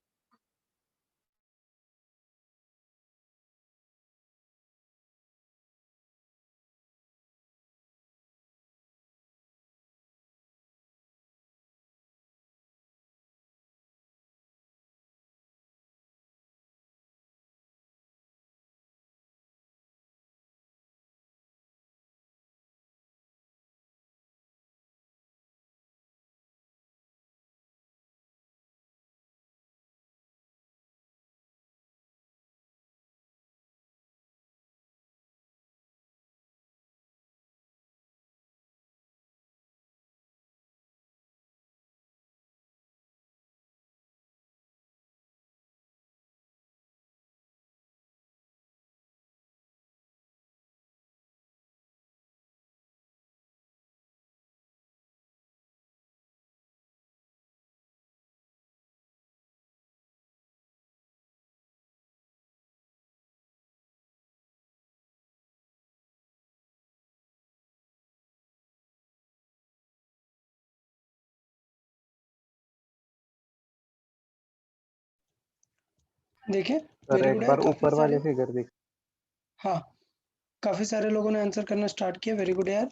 देखिए सर वेरी एक गुड है, बार काफी ऊपर सारे। वाले फिगर दिख हाँ काफी सारे लोगों ने आंसर करना स्टार्ट किया, वेरी गुड यार।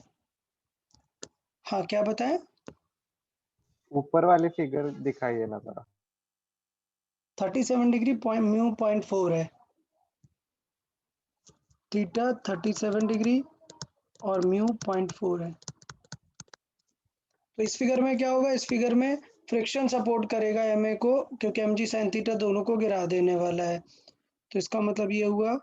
हाँ क्या बताएं? ऊपर वाले फिगर दिखाइए ना जरा। 37 डिग्री पॉइंट म्यू 0.4 है, थीटा 37 डिग्री और म्यू 0.4 है। तो इस फिगर में क्या होगा? इस फिगर में फ्रिक्शन सपोर्ट करेगा एमए को, क्योंकि एम जी साइन थीटा दोनों को गिरा देने वाला है। तो इसका मतलब ये हुआ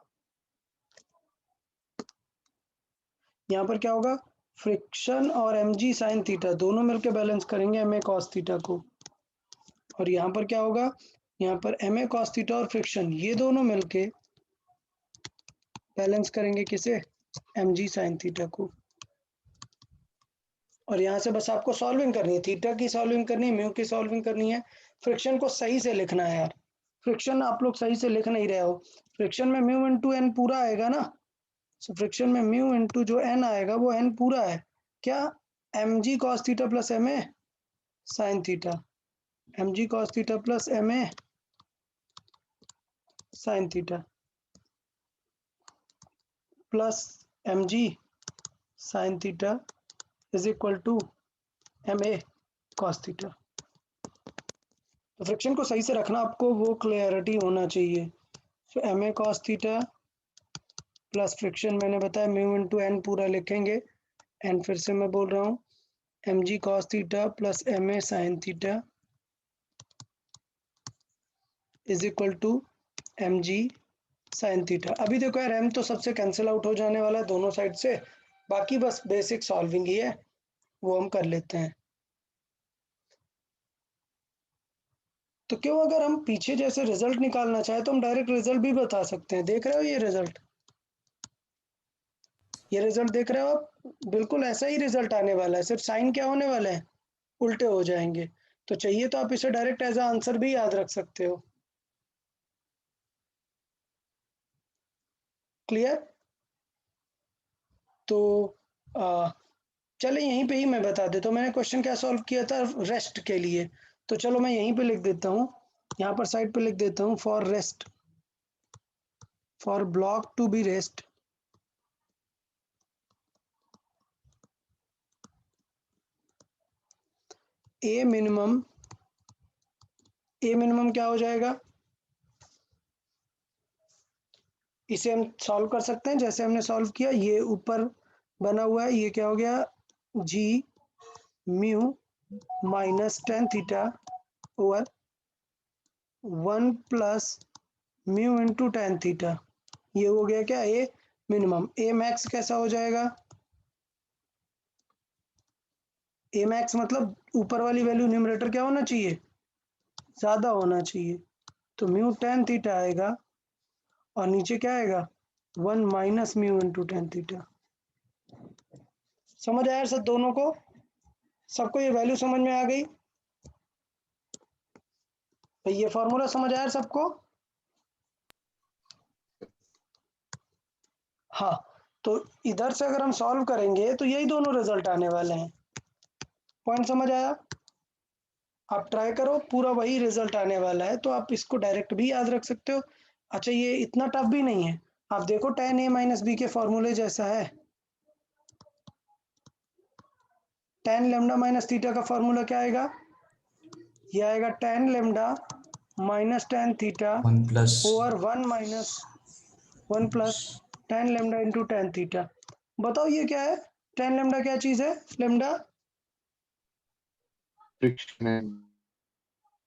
यहाँ पर क्या होगा? फ्रिक्शन और एम जी साइन थीटा दोनों मिलकर बैलेंस करेंगे एम ए कॉस थीटा को। और यहाँ पर क्या होगा? यहाँ पर एम ए कॉस थीटा और फ्रिक्शन ये दोनों मिलके बैलेंस करेंगे किसे? एम जी साइन थीटा को। और यहाँ से बस आपको सॉल्विंग करनी है, थीटा की सॉल्विंग करनी है, म्यू की सॉल्विंग करनी है। फ्रिक्शन को सही से लिखना है यार, फ्रिक्शन आप लोग सही से लिख नहीं रहे हो। फ्रिक्शन में म्यू इंटू एन पूरा आएगा ना, सो फ्रिक्शन में म्यू इंटू जो एन आएगा वो एन पूरा है क्या? M G cos theta plus M A sine theta, M G cos theta plus M A sine theta plus M G sine theta is equal to M A cos theta. तो फ्रिक्शन को सही से रखना आपको, वो क्लियरिटी होना चाहिए। So M A cos theta plus friction मैंने बताया म्यू इंटू एन पूरा लिखेंगे, एन फिर से मैं बोल रहा हूँ M G cos theta plus M A sine theta is equal to M G sine theta. अभी देखो यार एम तो सबसे कैंसिल आउट हो जाने वाला है दोनों साइड से, बाकी बस बेसिक सॉल्विंग ही है, वो हम कर लेते हैं। तो क्यों, अगर हम पीछे जैसे रिजल्ट निकालना चाहे तो हम डायरेक्ट रिजल्ट भी बता सकते हैं। देख रहे हो ये रिजल्ट, ये रिजल्ट देख रहे हो आप? बिल्कुल ऐसा ही रिजल्ट आने वाला है, सिर्फ साइन क्या होने वाला है? उल्टे हो जाएंगे। तो चाहिए तो आप इसे डायरेक्ट एज अ आंसर भी याद रख सकते हो। क्लियर? तो चले यहीं पे ही मैं बता देता हूँ मैंने क्वेश्चन क्या सॉल्व किया था रेस्ट के लिए। तो चलो मैं यहीं पे लिख देता हूँ, यहाँ पर साइड पे लिख देता हूँ for rest, for block to be rest a minimum क्या हो जाएगा? इसे हम सॉल्व कर सकते हैं जैसे हमने सॉल्व किया, ये ऊपर बना हुआ है, ये क्या हो गया? G mu minus tan theta over 1 plus mu into tan theta, ये हो गया क्या? ए मिनिमम। ए मैक्स कैसा हो जाएगा? ए मैक्स मतलब ऊपर वाली वैल्यू न्यूमरेटर क्या होना चाहिए, ज़्यादा होना चाहिए, तो म्यू टेन थीटा आएगा और नीचे क्या आएगा 1 minus mu into tan theta. समझ आया सर दोनों को, सबको ये वैल्यू समझ में आ गई भाई, ये फॉर्मूला समझ आया सबको। हाँ, तो इधर से अगर हम सॉल्व करेंगे तो यही दोनों रिजल्ट आने वाले हैं। पॉइंट समझ आया, आप ट्राई करो, पूरा वही रिजल्ट आने वाला है, तो आप इसको डायरेक्ट भी याद रख सकते हो। अच्छा, ये इतना टफ भी नहीं है, आप देखो tan a माइनस बी के फॉर्मूले जैसा है। tan लेमडा माइनस थीटा का फॉर्मूला क्या आएगा, ये आएगा tan lambda minus tan theta 1 plus over 1 minus 1 plus tan lambda into tan theta. बताओ ये क्या है, tan लेमडा क्या चीज है, लेमडा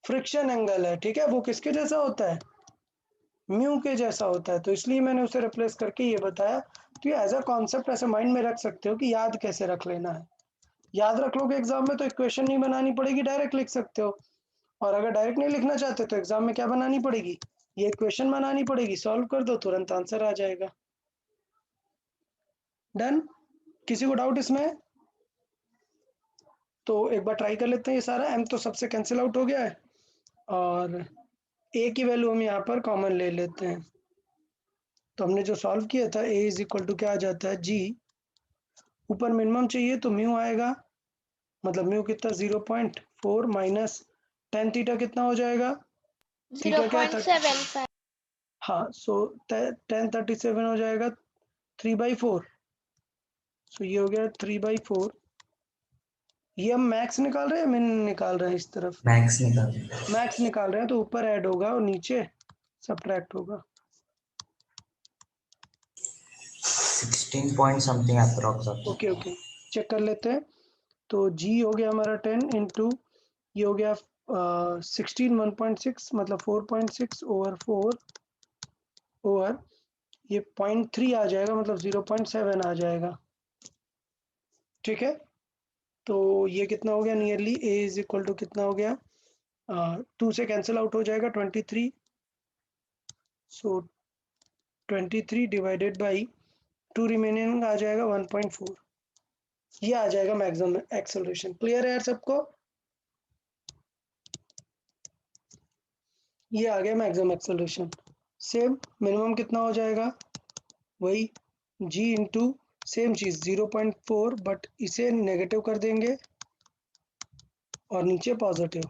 फ्रिक्शन एंगल है, ठीक है, वो किसके जैसा होता है, म्यू के जैसा होता है, तो इसलिए मैंने उसे रिप्लेस करके ये बताया। तो ये एज अ कॉन्सेप्ट ऐसे माइंड में रख सकते हो कि याद कैसे रख लेना है। याद रख लोगे एग्जाम में तो इक्वेशन नहीं बनानी पड़ेगी, डायरेक्ट लिख सकते हो। और अगर डायरेक्ट नहीं लिखना चाहते तो एग्जाम में क्या बनानी पड़ेगी, ये इक्वेशन बनानी पड़ेगी, सॉल्व कर दो तुरंत आंसर आ जाएगा। डन, किसी को डाउट इसमें, तो एक बार ट्राई कर लेते हैं। ये सारा m तो सबसे कैंसिल आउट हो गया है और a की वैल्यू हम यहाँ पर कॉमन ले लेते हैं। तो हमने जो सॉल्व किया था a इज इक्वल टू क्या आ जाता है g, ऊपर मिनिमम चाहिए तो म्यू आएगा, मतलब म्यू कितना 0.4 माइनस टेन थीटा कितना हो जाएगा, थीटा क्या है 0.75 हाँ, सो 1037 हो जाएगा 3/4, सो ये हो गया 3/4। ये हम मैक्स निकाल रहे हैं मिन निकाल रहे हैं, इस तरफ मैक्स निकाल मैक्स निकाल रहे हैं, तो ऊपर ऐड होगा और नीचे सब्ट्रैक्ट होगा। 16 पॉइंट समथिंग अप्रॉक्स आता है। ओके ओके, चेक कर लेते हैं। तो जी हो गया हमारा 10 इंटू ये हो गया 16 1.6 मतलब 4.6 ओवर 4 ओवर ये 0.3 आ जाएगा, मतलब 0.7 आ जाएगा, ठीक है। तो ये कितना हो गया, nearly a is equal to कितना हो गया, 2 से कैंसिल आउट हो जाएगा 23, सो 23 डिवाइडेड बाई 2 रिमेनिंग आ जाएगा 1.4, ये आ जाएगा मैक्सिमम एक्सेलरेशन। क्लियर है यार सबको, ये आ गया मैक्सिमम एक्सेलरेशन। सेम मिनिमम कितना हो जाएगा, वही g इंटू सेम चीज 0.4, बट इसे नेगेटिव कर देंगे और नीचे पॉजिटिव,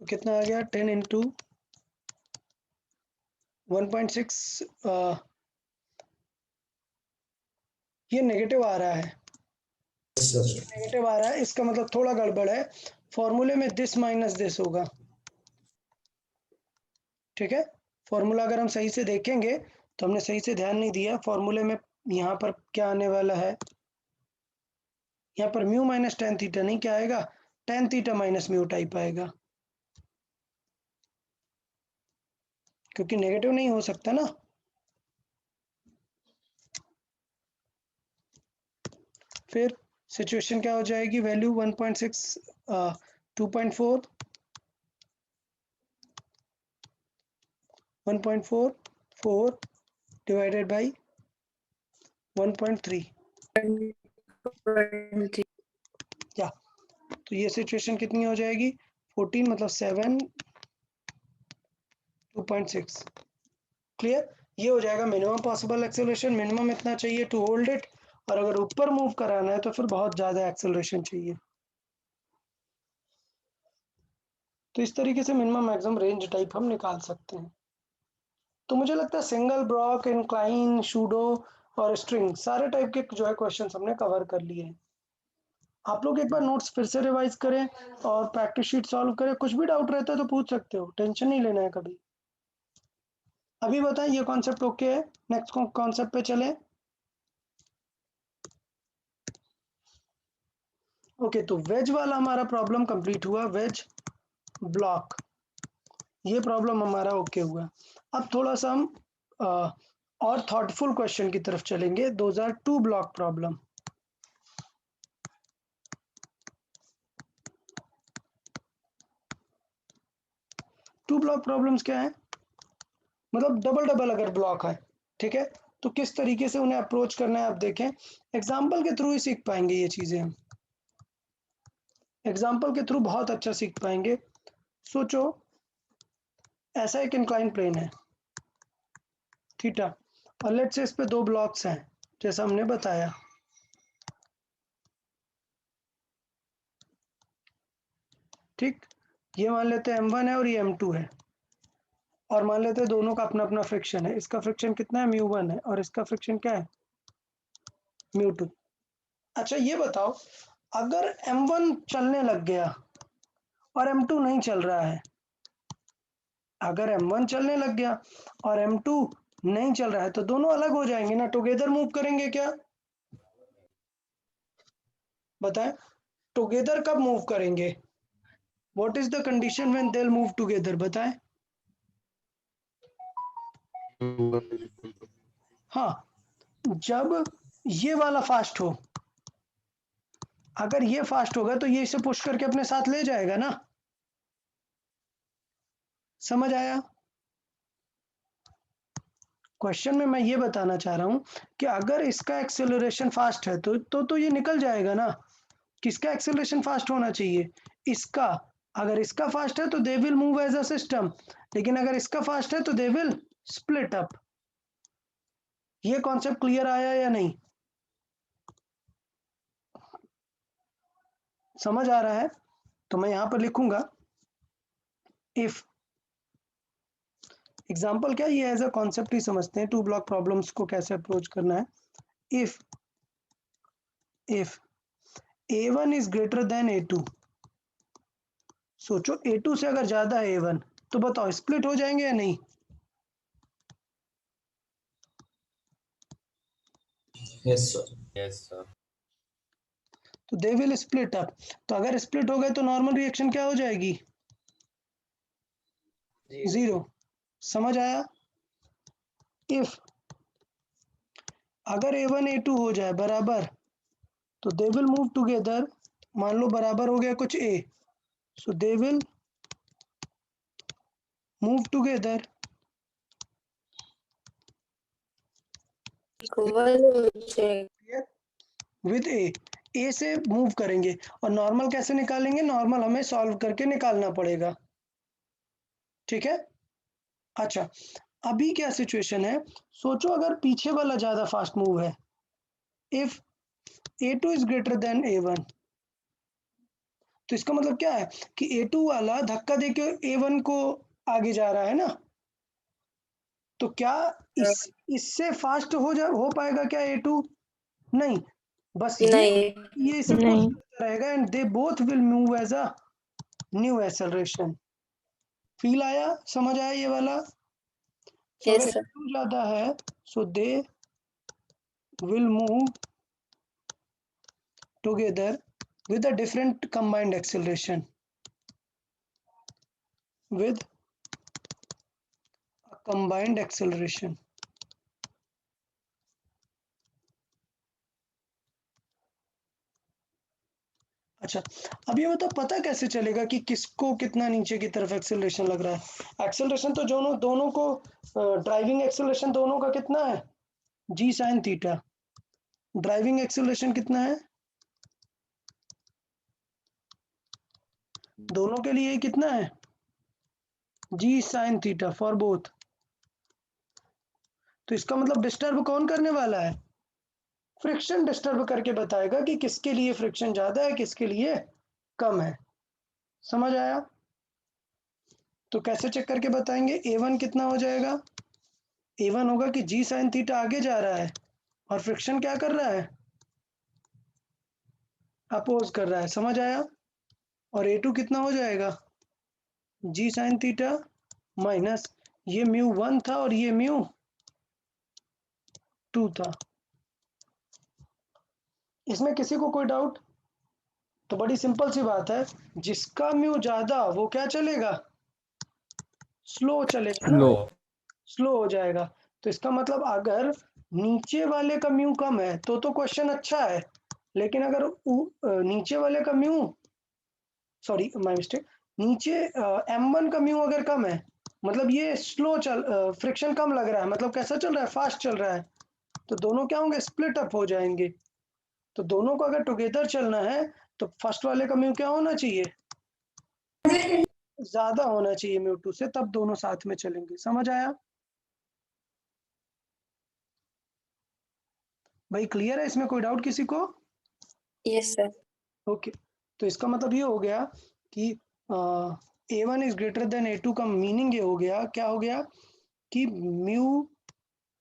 तो कितना आ गया 10 इंटू 1.6, ये नेगेटिव आ रहा है, नेगेटिव आ रहा है, इसका मतलब थोड़ा गड़बड़ है, फॉर्मूले में दिस माइनस दिस होगा, ठीक है। फॉर्मूला अगर हम सही से देखेंगे तो हमने सही से ध्यान नहीं दिया, फॉर्मूले में यहाँ पर क्या आने वाला है, यहाँ पर म्यू माइनस टेन थीटा नहीं, क्या आएगा tan theta minus mu type आएगा, क्योंकि नेगेटिव नहीं हो सकता ना। फिर सिचुएशन क्या हो जाएगी, वैल्यू 1.6 2.4 1.44 डिवाइडेड बाई 1.3, या तो ये सिचुएशन कितनी हो जाएगी 14 मतलब 7 2.6। क्लियर, ये हो जाएगा मिनिमम पॉसिबल एक्सेलरेशन, मिनिमम इतना चाहिए टू होल्ड इट, और अगर ऊपर मूव कराना है तो फिर बहुत ज़्यादा एक्सेलरेशन चाहिए। तो इस तरीके से मिनिमम मैक्सिमम रेंज टाइप हम निकाल सकते हैं। तो मुझे लगता है सिंगल ब्लॉक, इंक्लाइन, शूडो और स्ट्रिंग सारे टाइप के जो है क्वेश्चन हमने कवर कर लिए हैं। आप लोग एक बार नोट्स फिर से रिवाइज करें और प्रैक्टिस शीट सॉल्व करें, कुछ भी डाउट रहता है तो पूछ सकते हो, टेंशन नहीं लेना है कभी। अभी बताएं ये कॉन्सेप्ट ओके है, नेक्स्ट कॉन्सेप्ट पे चलें। ओके, तो वेज वाला हमारा प्रॉब्लम कंप्लीट हुआ, वेज ब्लॉक, ये प्रॉब्लम हमारा ओके हुआ। अब थोड़ा सा हम और थॉटफुल क्वेश्चन की तरफ चलेंगे, those are two block problem. Two block problems क्या है, मतलब डबल डबल अगर ब्लॉक है, ठीक है, तो किस तरीके से उन्हें अप्रोच करना है आप देखें, एग्जाम्पल के थ्रू ही सीख पाएंगे ये चीजें हम, एग्जाम्पल के थ्रू बहुत अच्छा सीख पाएंगे। सोचो ऐसा एक इंक्लाइन प्लेन है थीटा, और लेट्स से इस पे दो ब्लॉक्स हैं जैसा हमने बताया, ठीक, ये मान लेते हैं m1 है और ये m2 है, और मान लेते हैं दोनों का अपना अपना फ्रिक्शन है, इसका फ्रिक्शन कितना है μ1 है और इसका फ्रिक्शन क्या है μ2। अच्छा ये बताओ अगर m1 चलने लग गया और m2 नहीं चल रहा है, अगर m1 चलने लग गया और m2 नहीं चल रहा है तो दोनों अलग हो जाएंगे ना, टुगेदर मूव करेंगे क्या, बताएं टुगेदर कब मूव करेंगे, what is the condition when they will move together, बताएं। हाँ, जब ये वाला फास्ट हो, अगर ये फास्ट होगा तो ये इसे पुश करके अपने साथ ले जाएगा ना, समझ आया। क्वेश्चन में मैं ये बताना चाह रहा हूं कि अगर इसका एक्सेलरेशन फास्ट है तो ये निकल जाएगा ना, किसका एक्सेलरेशन फास्ट होना चाहिए, इसका, अगर इसका फास्ट है तो they will move as a system, लेकिन अगर इसका फास्ट है तो दे विल स्प्लिट अप। ये कॉन्सेप्ट क्लियर आया या नहीं, समझ आ रहा है, तो मैं यहां पर लिखूंगा इफ, एग्जाम्पल क्या, ये एज अ कॉन्सेप्ट ही समझते हैं, टू ब्लॉक प्रॉब्लम्स को कैसे अप्रोच करना है। If a1 is greater than a2, सोचो a2 से अगर ज्यादा है a1 तो बताओ स्प्लिट हो जाएंगे या नहीं, यस सर। Yes, sir. तो दे विल स्प्लिट अप, तो अगर स्प्लिट हो गए तो नॉर्मल रिएक्शन क्या हो जाएगी, जीरो, समझ आया। इफ अगर a1 a2 हो जाए बराबर तो दे विल मूव टुगेदर, मान लो बराबर हो गया कुछ a, so they will move together with A से मूव करेंगे, और नॉर्मल कैसे निकालेंगे, नॉर्मल हमें सॉल्व करके निकालना पड़ेगा, ठीक है। अच्छा अभी क्या सिचुएशन है, सोचो अगर पीछे वाला ज्यादा फास्ट मूव है, if a2 is greater than a1, तो इसका मतलब क्या है कि a2 वाला धक्का देके a1 को आगे जा रहा है ना, तो क्या इससे फास्ट हो पाएगा क्या a2, नहीं, बस ये इसे पुश नहीं। करता रहेगा and they both will move as a new acceleration, feel आया, समझ आया ये वाला। So अगर a2 ज्यादा है so they will move together with a different combined acceleration, with a combined acceleration। अच्छा अब ये बताओ पता कैसे चलेगा कि किसको कितना नीचे की तरफ एक्सेलरेशन लग रहा है, एक्सेलरेशन तो दोनों को ड्राइविंग एक्सेलरेशन दोनों का कितना है जी साइन थीटा, ड्राइविंग एक्सेलरेशन कितना है दोनों के लिए कितना है जी साइन थीटा फॉर बोथ, तो इसका मतलब डिस्टर्ब कौन करने वाला है, फ्रिक्शन डिस्टर्ब करके बताएगा कि किसके लिए फ्रिक्शन ज्यादा है किसके लिए कम है, समझ आया। तो कैसे चेक करके बताएंगे, a1 कितना हो जाएगा, a1 होगा कि जी साइन थीटा आगे जा रहा है और फ्रिक्शन क्या कर रहा है, अपोज कर रहा है, समझ आया। और a2 कितना हो जाएगा, जी साइन थीटा माइनस ये μ1 था और ये μ2 था, इसमें किसी को कोई डाउट, तो बड़ी सिंपल सी बात है, जिसका म्यू ज्यादा वो क्या चलेगा, स्लो चलेगा ना, स्लो हो जाएगा। तो इसका मतलब अगर नीचे वाले का म्यू कम है तो क्वेश्चन अच्छा है, लेकिन अगर नीचे वाले का म्यू, सॉरी माय मिस्टेक, नीचे m1 का म्यू अगर कम है, मतलब ये स्लो चल, फ्रिक्शन कम लग रहा है, मतलब कैसा चल रहा है, फास्ट चल रहा है, तो दोनों क्या होंगे, स्प्लिट अप हो जाएंगे। तो दोनों को अगर टुगेदर चलना है तो फर्स्ट वाले का म्यू क्या होना चाहिए, ज्यादा होना चाहिए म्यू टू से, तब दोनों साथ में चलेंगे। समझ आया भाई? क्लियर है? इसमें कोई डाउट किसी को? Yes sir. ओके, तो इसका मतलब ये हो गया कि A1 is greater than A2 का मीनिंग ये हो गया, क्या हो गया कि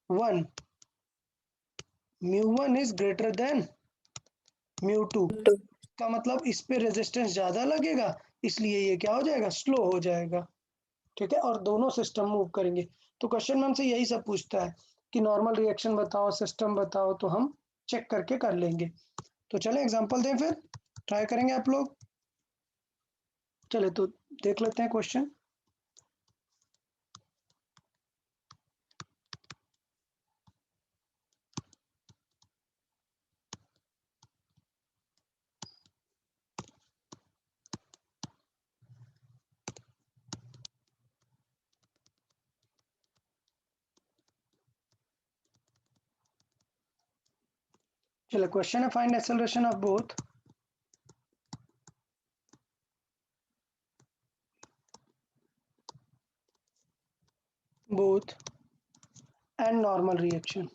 one mu one is greater than mu two, का मतलब इस पे रेजिस्टेंस ज्यादा लगेगा, इसलिए ये क्या हो जाएगा, स्लो हो जाएगा। ठीक है, और दोनों सिस्टम मूव करेंगे। तो क्वेश्चन में हमसे यही सब पूछता है कि नॉर्मल रिएक्शन बताओ, सिस्टम बताओ, तो हम चेक करके कर लेंगे। तो चले एग्जांपल दें, फिर ट्राई करेंगे आप लोग। चले तो देख लेते हैं क्वेश्चन। चलो, क्वेश्चन है find acceleration of both and normal reaction।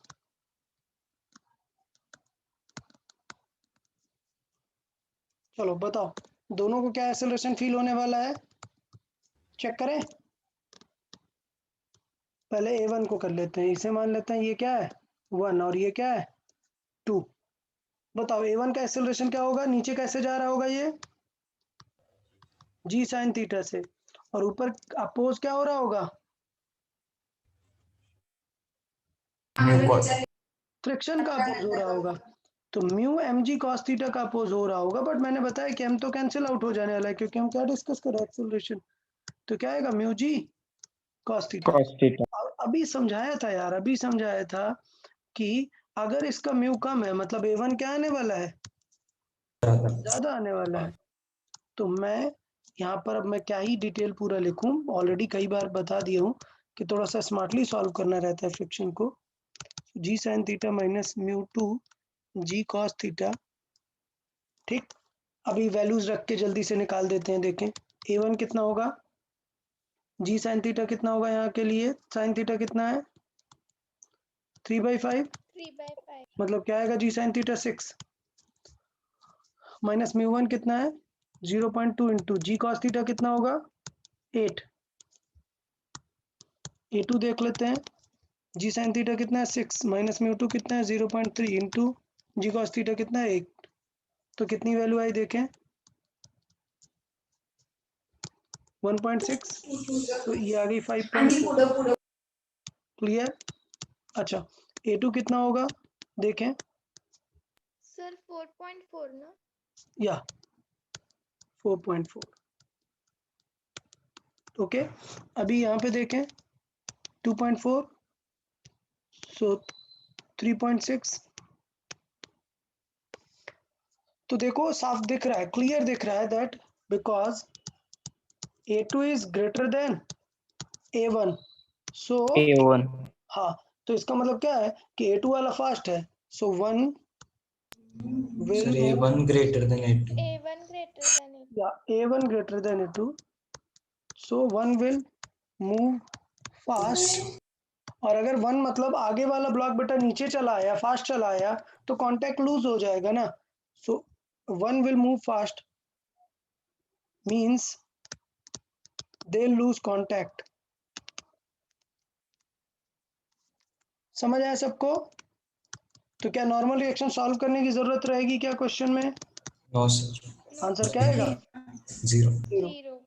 चलो बताओ, दोनों को क्या एक्सेलरेशन फील होने वाला है, चेक करें। पहले A1 को कर लेते हैं, इसे मान लेते हैं ये क्या है 1 और ये क्या है 2। बताओ A1 का एक्सेलरेशन क्या होगा, नीचे कैसे जा रहा होगा, ये जी साइन थीटा से, और ऊपर अपोज क्या हो रहा होगा, म्यू कॉस। फ्रिक्शन का अपोज हो रहा होगा। तो mu M G cos theta का अपोज हो रहा होगा, बट मैंने बताया कि एम तो कैंसिल आउट हो जाने वाला है, क्योंकि हम क्या डिस्कस कर रहे हैं, एक्सेलरेशन। तो क्या आएगा, mu G cos theta. cos theta। अभी समझाया था यार, अभी समझाया था कि अगर इसका म्यू कम है, मतलब A1 क्या आने वाला है, ज्यादा आने वाला है। तो मैं यहाँ पर अब मैं क्या ही डिटेल पूरा लिखूं, ऑलरेडी कई बार बता दिया हूँ कि थोड़ा सा स्मार्टली सॉल्व करना रहता है फ्रिक्शन को। G sine theta minus mu two G cos theta. ठीक, अभी वैल्यूज रख के जल्दी से निकाल देते हैं। देखें A1 कितना होगा, जी साइन थीटा कितना होगा, यहाँ के लिए साइन थीटा कितना है 3/5, 3/5। मतलब क्या आएगा G sine theta 6, minus mu one कितना है 0.2 इंटू जी कॉस थीटा कितना होगा 8। A2 देख लेते हैं, जी साइन थीटा कितना है 6, माइनस म्यू टू कितना है 0.3 इंटू जी कॉस थीटा कितना है 8। तो कितनी वैल्यू आई देखें 1.6, तो ये आ गई 5.4। क्लियर? अच्छा, A2 कितना होगा देखें, सर 4.4 ना? या 4.4। ओके, अभी यहाँ पे देखें 2.4, सो 3.6। तो देखो साफ दिख रहा है, क्लियर दिख रहा है that because A2 is greater than A1, so A1। हाँ, तो इसका मतलब क्या है कि A2 वाला फास्ट है, so one will sir A1 greater than A2। A1 greater than A2। या A1 greater than A2, so one will move fast. और अगर वन मतलब आगे वाला ब्लॉक बेटा नीचे चला आया, फास्ट चला आया, तो कांटेक्ट लूज हो जाएगा ना। So one will move fast means they lose contact. समझ आया सबको? तो क्या नॉर्मल रिएक्शन सॉल्व करने की जरूरत रहेगी क्या क्वेश्चन में? No sir. नो आंसर क्या सर। आएगा, 0। 0। 0।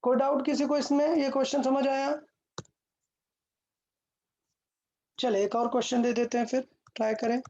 कोई डाउट किसी को इसमें, ये क्वेश्चन समझ आया? चले एक और क्वेश्चन दे देते हैं, फिर ट्राई करें।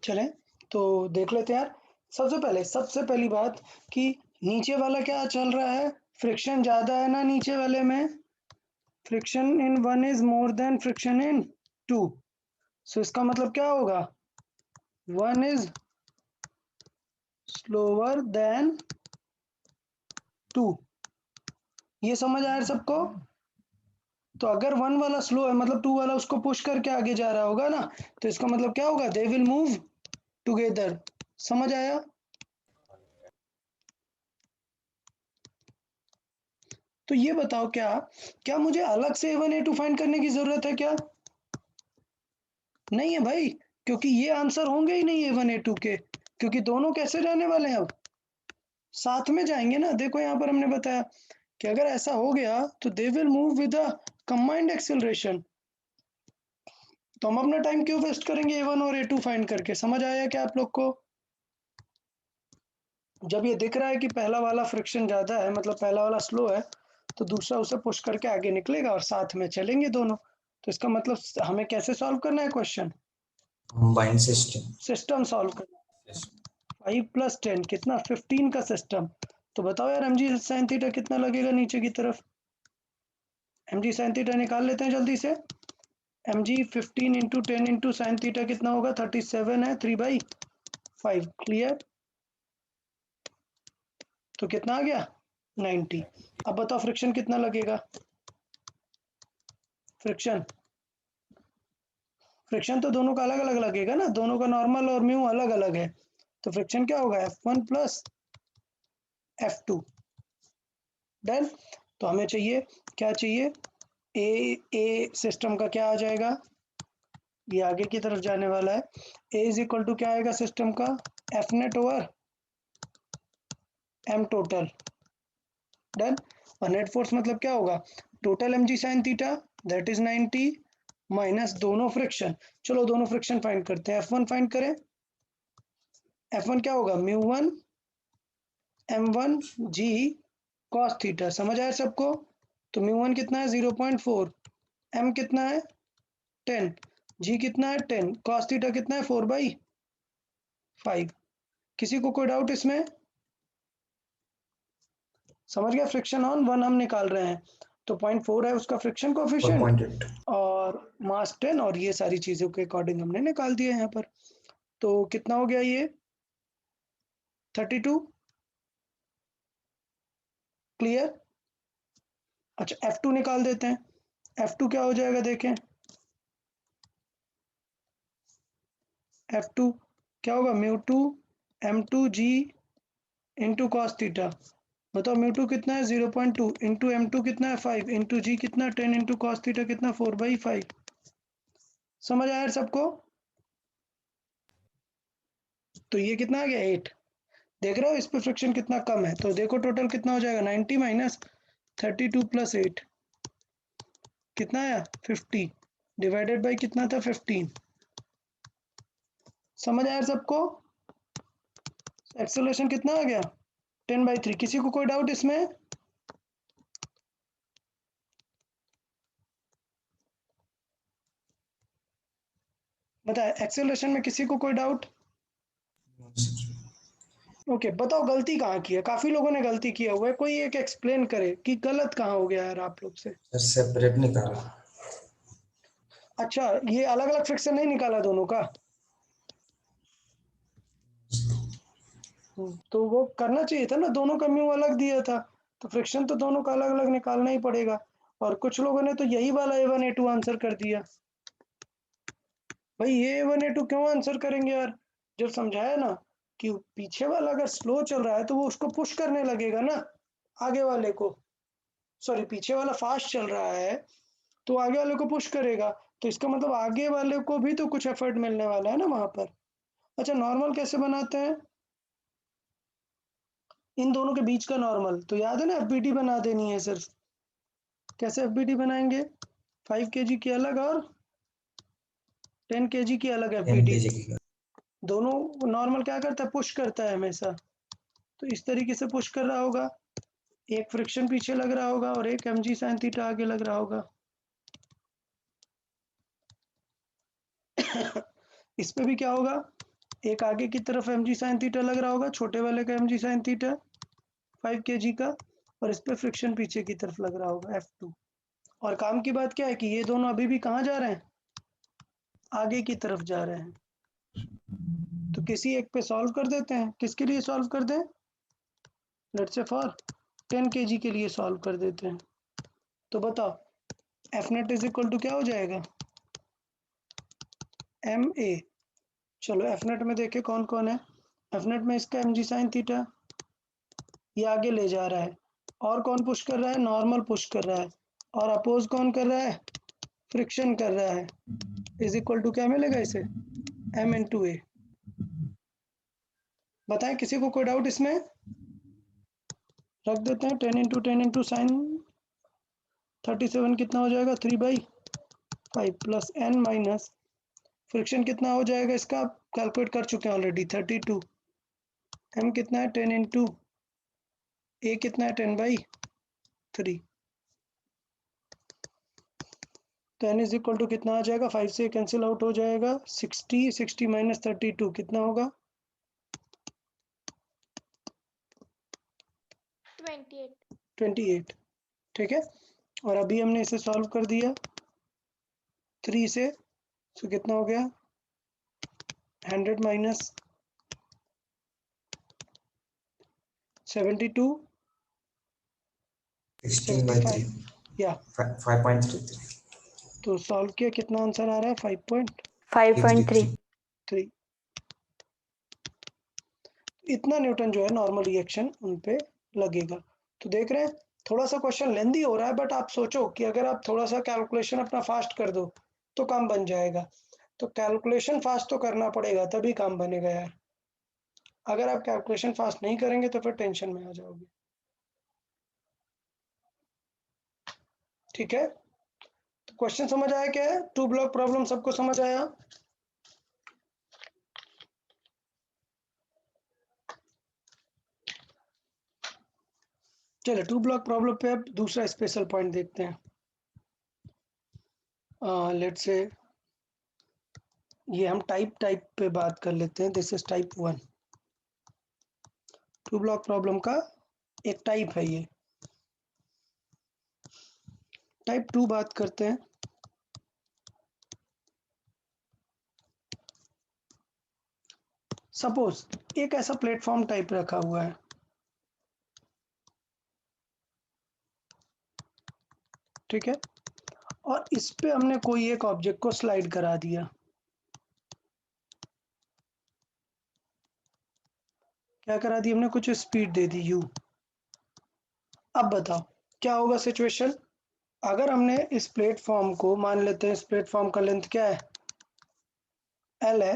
चलें तो देख लेते हैं यार। सबसे पहली बात कि नीचे वाला क्या चल रहा है, फ्रिक्शन ज्यादा है ना नीचे वाले में, friction in 1 is more than friction in 2, so इसका मतलब क्या होगा, 1 इज स्लोअर देन 2। ये समझ आया सबको? तो अगर 1 वाला स्लो है मतलब 2 वाला उसको पुश करके आगे जा रहा होगा ना, तो इसका मतलब क्या होगा, दे विल मूव टुगेदर। समझ आया? तो ये बताओ, क्या क्या मुझे अलग से A1 A2 फाइंड करने की जरूरत है क्या? नहीं है भाई, क्योंकि ये आंसर होंगे ही नहीं A1 A2 के, क्योंकि दोनों कैसे जाने वाले हैं, अब साथ में जाएंगे ना। देखो यहाँ पर हमने बताया कि अगर ऐसा हो गया तो they will move with a combined acceleration, तो हम अपना टाइम क्यों वेस्ट करेंगे A1 और A2 फाइंड करके। समझ आया क्या आप लोग को? जब ये दिख रहा है कि पहला वाला फ्रिक्शन ज्यादा है मतलब पहला वाला स्लो है, तो दूसरा उसे पुश करके आगे निकलेगा और साथ में चलेंगे दोनों। तो इसका मतलब हमें कैसे सॉल्व करना है question, combined system. System solve करना है। 5 + 10 कितना, 15 का सिस्टम। तो बताओ यार mg sin थीटा कितना लगेगा नीचे की तरफ, mg sin थीटा निकाल लेते हैं जल्दी से। mg 15 × 10 × sin थीटा कितना होगा, 37 है, 3/5। क्लियर? तो कितना आ गया, 90। अब बताओ फ्रिक्शन कितना लगेगा, फ्रिक्शन फ्रिक्शन तो दोनों का अलग अलग लगेगा ना, दोनों का नॉर्मल और म्यू अलग अलग है। तो फ्रिक्शन क्या होगा, F1 + F2। डन। तो हमें चाहिए, क्या चाहिए, ए सिस्टम का क्या आ जाएगा, ये आगे की तरफ जाने वाला है। A = क्या आएगा सिस्टम का, F net/m टोटल। डन। और नेट फोर्स मतलब क्या होगा, total mg sin theta that is 90 minus दोनों फ्रिक्शन। चलो दोनों फ्रिक्शन फाइंड करते हैं। F1 फाइंड करें। F1 क्या होगा, μ1 m1 g cos थीटा। समझ आया सबको? तो μ1 कितना है, 0.4, m कितना है 10, g कितना है 10, cos थीटा कितना है 4/5। किसी को कोई डाउट इसमें? समझ गया? फ्रिक्शन ऑन 1 हम निकाल रहे हैं, तो 0.4 है उसका फ्रिक्शन कोफिशिएंट 4.8। और मास 10 और ये सारी चीजों के अकॉर्डिंग हमने निकाल दिया यहाँ पर। तो कितना हो गया ये, 32। क्लियर? अच्छा F2 निकाल देते हैं। F2 क्या हो जाएगा देखें, F2 क्या होगा, μ2 m2g इंटू कॉस थीटा। बताओ μ2 कितना है, 0.2 इंटू m2 कितना है 5 इंटू g कितना 10 इंटू कॉस थीटा कितना 4/5। समझ आया सबको? तो ये कितना आ गया 8। देख रहे हो इस पे फ्रिक्शन कितना कम है, तो देखो टोटल कितना हो जाएगा, 90 माइनस 32 + 8 कितना आया, 50 डिवाइडेड बाई कितना था, 15। समझ आया सबको? एक्सेलरेशन कितना आ गया, 10/3। किसी को कोई डाउट इसमें? बताए एक्सेलरेशन में किसी को कोई डाउट? ओके बताओ गलती कहाँ की है, काफी लोगों ने गलती किया हुआ है, कोई एक एक्सप्लेन करे कि गलत कहाँ हो गया यार आप लोग से। सर सेपरेट निकाला। अच्छा ये अलग अलग फ्रिक्शन नहीं निकाला दोनों का, तो वो करना चाहिए था ना, दोनों का म्यू अलग दिया था, तो फ्रिक्शन तो दोनों का अलग अलग निकालना ही पड़ेगा। और कुछ लोगों ने तो यही वाला A1 A2 आंसर कर दिया। भाई ये A1 A2 क्यों आंसर करेंगे यार, जब समझाया ना कि पीछे वाला अगर स्लो चल रहा है तो वो उसको पुश करने लगेगा ना आगे वाले को, सॉरी पीछे वाला फास्ट चल रहा है तो आगे वाले को पुश करेगा, तो इसका मतलब आगे वाले को भी तो कुछ एफर्ट मिलने वाला है ना वहां पर। अच्छा नॉर्मल कैसे बनाते हैं, इन दोनों के बीच का नॉर्मल तो याद है ना, एफबीटी बना देनी है सिर्फ। कैसे एफबीटी बनाएंगे, 5 kg की अलग और 10 kg की अलग एफबीटी। दोनों नॉर्मल क्या करता है, पुश करता है हमेशा, तो इस तरीके से पुश कर रहा होगा, एक फ्रिक्शन पीछे लग रहा होगा और एक mg sin थीटा आगे लग रहा होगा। इस पे भी क्या होगा, एक आगे की तरफ mg sin थीटा लग रहा होगा, छोटे वाले का mg sin थीटा 5 kg का, और इस पे फ्रिक्शन पीछे की तरफ लग रहा होगा F2। और काम की बात क्या है कि ये दोनों अभी भी कहाँ जा रहे हैं, आगे की तरफ जा रहे हैं। तो किसी एक पे सॉल्व कर देते हैं। किसके लिए सॉल्व कर दें, लेट्स से फॉर 10 kg के लिए सॉल्व कर देते हैं। तो बताओ F net is equal to क्या हो जाएगा, एम ए। चलो एफ नेट में देखे कौन कौन है। एफ नेट में इसका mg sin थीटा ये आगे ले जा रहा है, और कौन पुश कर रहा है, नॉर्मल पुश कर रहा है, और अपोज कौन कर रहा है, फ्रिक्शन कर रहा है, इज इक्वल टू क्या मिलेगा इसे, m इंटू ए। बताएं किसी को कोई डाउट इसमें, रख देते हैं 10 इंटू 10 इंटू साइन 37 कितना हो जाएगा 3/5 प्लस n माइनस फ्रिक्शन कितना हो जाएगा इसका, आप कैलकुलेट कर चुके हैं ऑलरेडी 32, m कितना है 10 इंटू ए कितना है 10/3, तो n इज इक्वल टू कितना आ जाएगा, 5 से कैंसिल आउट हो जाएगा 60 माइनस 32 कितना होगा 28। ठीक है, और अभी हमने इसे सॉल्व कर दिया 3 से, तो कितना हो गया 100 माइनस 72 16/3 या 5.33 तो सॉल्व किया कितना आंसर आ रहा है 5.3 5.3। इतना न्यूटन जो है नॉर्मल रिएक्शन उन पे लगेगा। तो देख रहे हैं थोड़ा सा क्वेश्चन लेंदी हो रहा है, बट आप सोचो कि अगर आप थोड़ा सा कैलकुलेशन अपना फास्ट कर दो तो काम बन जाएगा। तो कैलकुलेशन फास्ट तो करना पड़ेगा तभी काम बनेगा यार। अगर आप कैलकुलेशन फास्ट नहीं करेंगे तो फिर टेंशन में आ जाओगे। ठीक है, तो क्वेश्चन समझ आया क्या है, 2 ब्लॉक प्रॉब्लम सबको समझ आया। चलिए 2 ब्लॉक प्रॉब्लम पे अब दूसरा स्पेशल पॉइंट देखते हैं। लेट्स से ये हम टाइप पे बात कर लेते हैं। This is type 1। 2 block problem का एक टाइप है ये। टाइप 2 बात करते हैं। सपोज एक ऐसा प्लेटफॉर्म टाइप रखा हुआ है, ठीक है, और इस पे हमने कोई एक ऑब्जेक्ट को स्लाइड करा दिया। क्या करा दी हमने, कुछ स्पीड दे दी u। अब बताओ क्या होगा सिचुएशन, अगर हमने इस प्लेटफॉर्म को, मान लेते हैं इस प्लेटफॉर्म का लेंथ क्या है l है,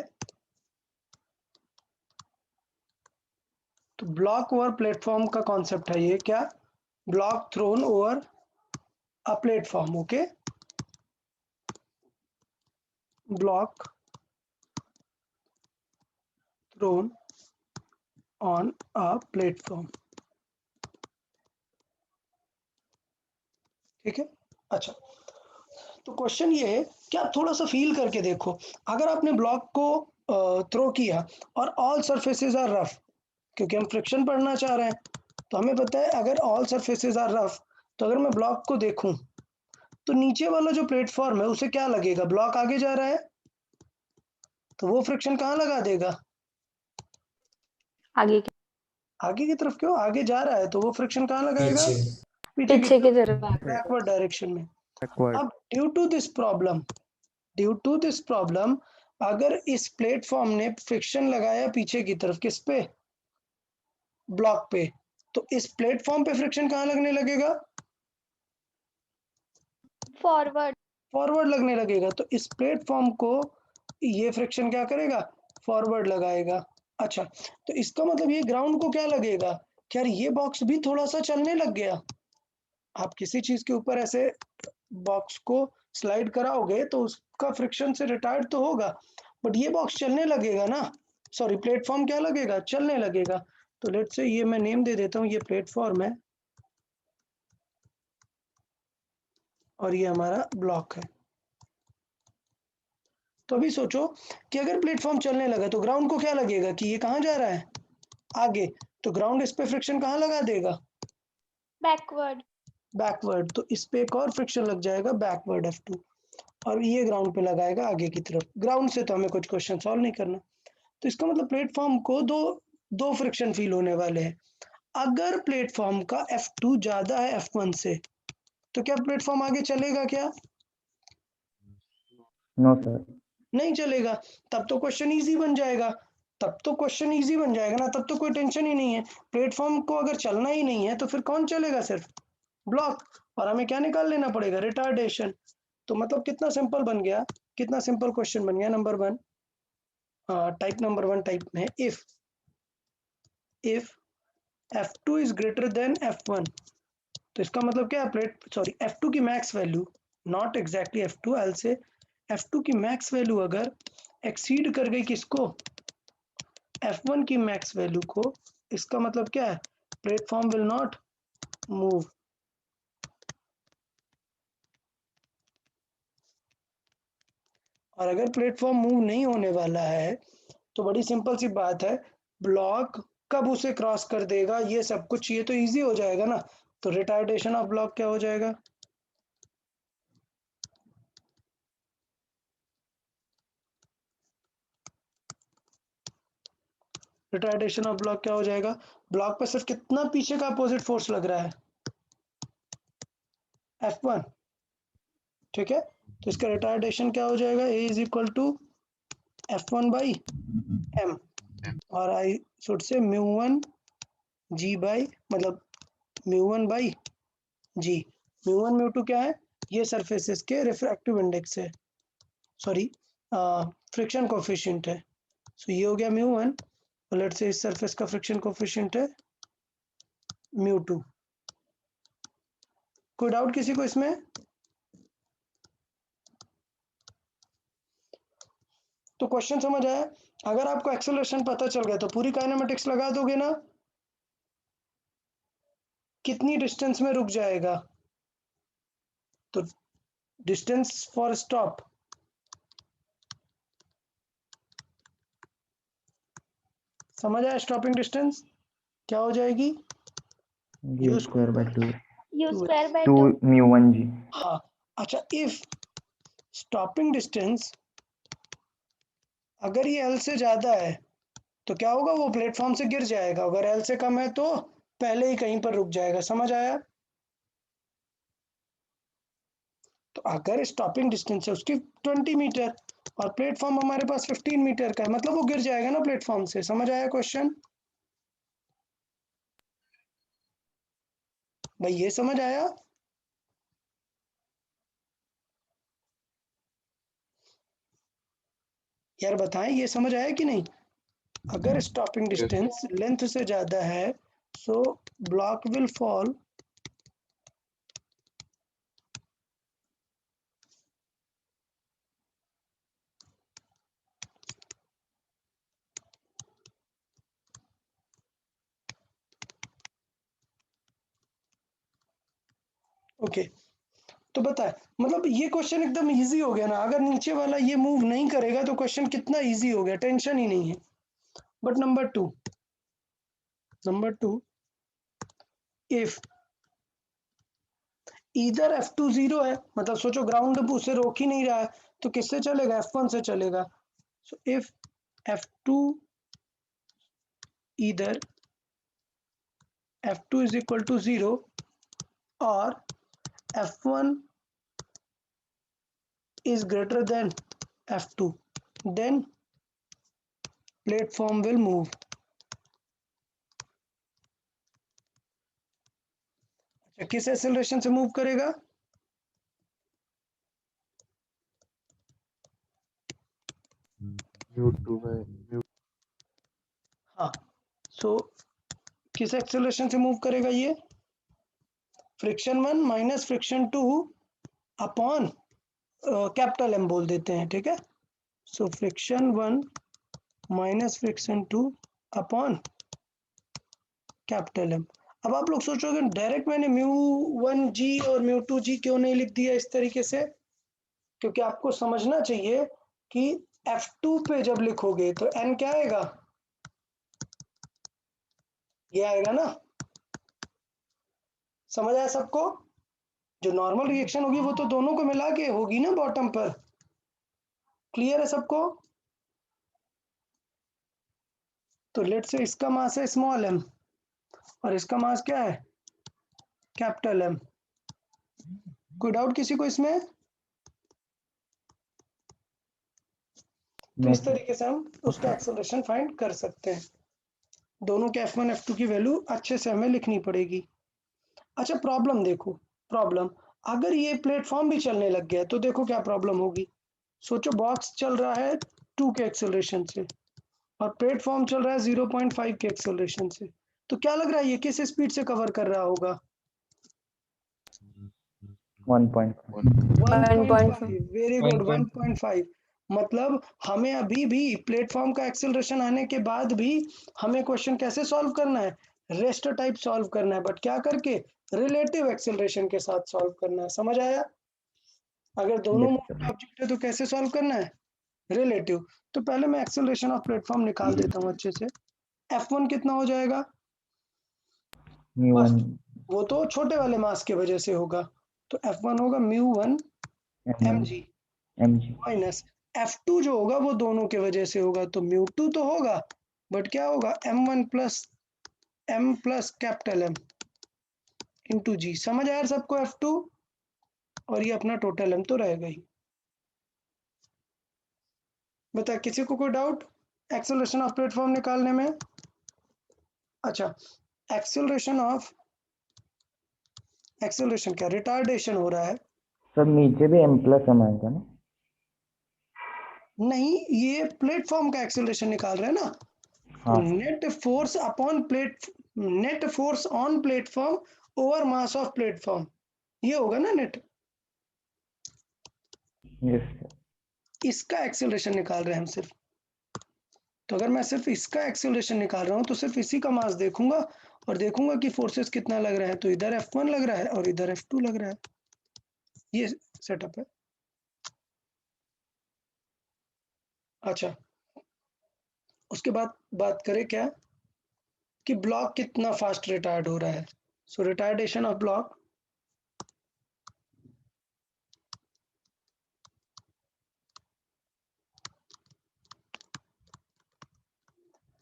तो ब्लॉक ओवर प्लेटफॉर्म का कॉन्सेप्ट है ये, क्या, block thrown over a platform. Okay, block thrown on a platform. ठीक है, अच्छा, तो क्वेश्चन ये है कि आप थोड़ा सा फील करके देखो, अगर आपने ब्लॉक को थ्रो किया और ऑल सरफेसेस आर रफ, क्योंकि हम फ्रिक्शन पढ़ना चाह रहे हैं, तो हमें पता है अगर ऑल सरफेसेस आर रफ, तो अगर मैं ब्लॉक को देखूं तो नीचे वाला जो प्लेटफॉर्म है उसे क्या लगेगा, ब्लॉक आगे जा रहा है तो वो फ्रिक्शन कहाँ लगा देगा, आगे की तरफ। क्यों, आगे जा रहा है तो वो फ्रिक्शन कहाँ लगाएगा, पीछे पीछे की तरफ। बैकवर्ड डायरेक्शन में। अब ड्यू टू दिस प्रॉब्लम अगर इस प्लेटफॉर्म ने फ्रिक्शन लगाया पीछे की तरफ, किस पे, ब्लॉक पे, तो इस प्लेटफॉर्म पे फ्रिक्शन कहाँ लगने लगेगा, फॉरवर्ड लगने लगेगा। तो इस प्लेटफॉर्म को ये फ्रिक्शन क्या करेगा, फॉरवर्ड लगाएगा। अच्छा, तो इसका मतलब ये ग्राउंड को क्या लगेगा कि यार ये बॉक्स भी थोड़ा सा चलने लग गया। आप किसी चीज के ऊपर ऐसे बॉक्स को स्लाइड कराओगे तो उसका फ्रिक्शन से रिटायर्ड तो होगा, बट ये बॉक्स चलने लगेगा ना, सॉरी प्लेटफॉर्म क्या लगेगा, चलने लगेगा। तो लेट्स से ये मैं नेम दे देता हूँ, ये प्लेटफॉर्म है और ये हमारा ब्लॉक है। तो अभी सोचो कि अगर प्लेटफॉर्म चलने लगा तो ग्राउंड को क्या लगेगा कि ये कहाँ जा रहा है, आगे, तो ग्राउंड इस पे फ्रिक्शन कहाँ लगा देगा, बैकवर्ड। बैकवर्ड, तो इस पे एक और फ्रिक्शन लग जाएगा बैकवर्ड F2, और ये ग्राउंड पे लगाएगा आगे की तरफ। ग्राउंड से तो हमें कुछ क्वेश्चन सॉल्व नहीं करना, तो इसका मतलब प्लेटफॉर्म को दो फ्रिक्शन फील होने वाले हैं। अगर प्लेटफॉर्म का F2 ज्यादा है F1 से तो क्या प्लेटफॉर्म आगे चलेगा क्या? No sir. नहीं चलेगा। तब तो क्वेश्चन इजी बन जाएगा, तब तो क्वेश्चन इजी बन जाएगा ना, तब तो कोई टेंशन ही नहीं है। प्लेटफॉर्म को अगर चलना ही नहीं है तो फिर कौन चलेगा, सिर्फ ब्लॉक, और हमें क्या निकाल लेना पड़ेगा, रिटार्डेशन। तो मतलब कितना सिंपल बन गया, कितना सिंपल क्वेश्चन बन गया। नंबर 1, टाइप नंबर 1 टाइप में, if F2 is greater than F1, तो इसका मतलब क्या है, F2 की max value, not exactly F2, आई से F2 की मैक्स वैल्यू अगर एक्सीड कर गई किसको, F1 की मैक्स वैल्यू को, इसका मतलब क्या है, प्लेटफॉर्म विल नॉट मूव। और अगर प्लेटफॉर्म मूव नहीं होने वाला है तो बड़ी सिंपल सी बात है, ब्लॉक कब उसे क्रॉस कर देगा, ये सब कुछ, ये तो इजी हो जाएगा ना। तो रिटार्डेशन ऑफ ब्लॉक क्या हो जाएगा, रिटार्डेशन ऑफ ब्लॉक क्या हो जाएगा, ब्लॉक पर सिर्फ कितना पीछे का अपोजिट फोर्स लग रहा है, F1, ठीक है। तो इसका रिटार्डेशन क्या हो जाएगा, A is equal to F1 by M, और I should say μ1 G by, मतलब μ1 बाई G। μ1 μ2 क्या है, ये सरफेसेस के रिफ्रैक्टिव इंडेक्स है, सॉरी फ्रिक्शन कोफिशिएंट है। सो ये हो गया μ1, और लेट्स से इस सरफेस का फ्रिक्शन कोफिशिएंट है μ2। कोई डाउट किसी को इसमें? तो क्वेश्चन समझ आया? अगर आपको एक्सेलरेशन पता चल गया तो पूरी काइनेमेटिक्स लगा दोगे ना, कितनी डिस्टेंस में रुक जाएगा, तो डिस्टेंस फॉर स्टॉप, समझ आया, स्टॉपिंग डिस्टेंस क्या हो जाएगी, U square by 2 U square by 2 2. mu1 G। हाँ, अच्छा, इफ स्टॉपिंग डिस्टेंस अगर ये L से ज्यादा है तो क्या होगा, वो प्लेटफॉर्म से गिर जाएगा, अगर L से कम है तो पहले ही कहीं पर रुक जाएगा। समझ आया? तो अगर स्टॉपिंग डिस्टेंस है उसकी 20 मीटर और प्लेटफॉर्म हमारे पास 15 मीटर का है, मतलब वो गिर जाएगा ना प्लेटफॉर्म से। समझ आया क्वेश्चन भाई, ये समझ आया? यार बताएं, ये समझ आया कि नहीं? अगर स्टॉपिंग डिस्टेंस लेंथ से ज्यादा है so block will fall okay. तो बताए, मतलब ये क्वेश्चन एकदम इजी हो गया ना, अगर नीचे वाला ये मूव नहीं करेगा तो क्वेश्चन कितना इजी हो गया, टेंशन ही नहीं है। बट नंबर टू, इफ इधर F2 0 है, मतलब सोचो ग्राउंड उसे रोक ही नहीं रहा है, तो किससे चलेगा, F1 से चलेगा। सो इफ F2 इधर F2 is equal to 0 or F1 is greater than F2, then platform will move. अच्छा, किस एक्सेलरेशन से मूव करेगा, u2 by हाँ, सो किस एक्सेलरेशन से मूव करेगा, ये friction 1 minus friction 2 upon capital M बोल देते हैं, ठीक है। So friction 1 minus friction 2 upon capital M। अब आप लोग सोचोगे डायरेक्ट मैंने μ1G और μ2G क्यों नहीं लिख दिया इस तरीके से, क्योंकि आपको समझना चाहिए कि F2 पे जब लिखोगे तो n क्या आएगा, ये आएगा ना। समझ आया सबको? जो नॉर्मल रिएक्शन होगी वो तो दोनों को मिला के होगी ना बॉटम पर। क्लियर है सबको? तो लेट से इसका मास है स्मॉल m और इसका मास क्या है, कैपिटल M। कोई डाउट किसी को इसमें? तो इस तरीके से हम उसका एक्सेलरेशन फाइंड कर सकते हैं। दोनों के F1 F2 की वैल्यू अच्छे से हमें लिखनी पड़ेगी। अच्छा प्रॉब्लम देखो, प्रॉब्लम अगर ये प्लेटफॉर्म भी चलने लग गया तो देखो क्या प्रॉब्लम होगी। सोचो बॉक्स चल रहा है 2 के एक्सेलरेशन से और प्लेटफॉर्म चल रहा है 0.5 के एक्सेलरेशन से, तो क्या लग रहा है ये किस स्पीड से कवर कर रहा होगा? 1.5। Very good, 1.5। मतलब हमें अभी भी प्लेटफॉर्म का एक्सेलरेशन आने के बाद भी हमें क्वेश्चन कैसे सॉल्व करना है, रेस्ट टाइप सॉल्व करना है, बट क्या करके, रिलेटिव एक्सेलरेशन के साथ सॉल्व करना है। समझ आया? अगर दोनों ऑब्जेक्ट है तो कैसे सॉल्व करना है, रिलेटिव। तो पहले मैं एक्सेलरेशन ऑफ प्लेटफॉर्म निकाल देता हूँ अच्छे से। F1 कितना हो जाएगा, बस वो तो छोटे वाले मास के वजह से होगा, तो F1 होगा μ1 mg माइनस F2 जो होगा वो दोनों के वजह से होगा, तो μ2 तो होगा बट क्या होगा, m1 plus m plus capital M into G. समझ आया सबको F2? और ये अपना टोटल M तो रहेगा ही। बता किसी को कोई डाउट एक्सेलरेशन ऑफ प्लेटफॉर्म निकालने में? अच्छा एक्सेलरेशन क्या, रिटार्डेशन हो रहा है सर नीचे भी m प्लस m आएगा ना? नहीं, ये प्लेटफॉर्म का एक्सेलरेशन निकाल रहे हैं ना। हाँ। Net force on platform over mass of platform, ये होगा ना नेट। यस इसका एक्सेलरेशन निकाल रहे हैं हम सिर्फ। तो अगर मैं सिर्फ इसका एक्सेलरेशन निकाल रहा हूँ तो सिर्फ इसी का मास देखूंगा और देखूंगा कि फोर्सेस कितना लग रहा है, तो इधर F1 लग रहा है और इधर F2 लग रहा है। ये सेटअप है। अच्छा उसके बाद बात करें क्या कि ब्लॉक कितना फास्ट रिटायर्ड हो रहा है। सो रिटायर्डेशन ऑफ ब्लॉक,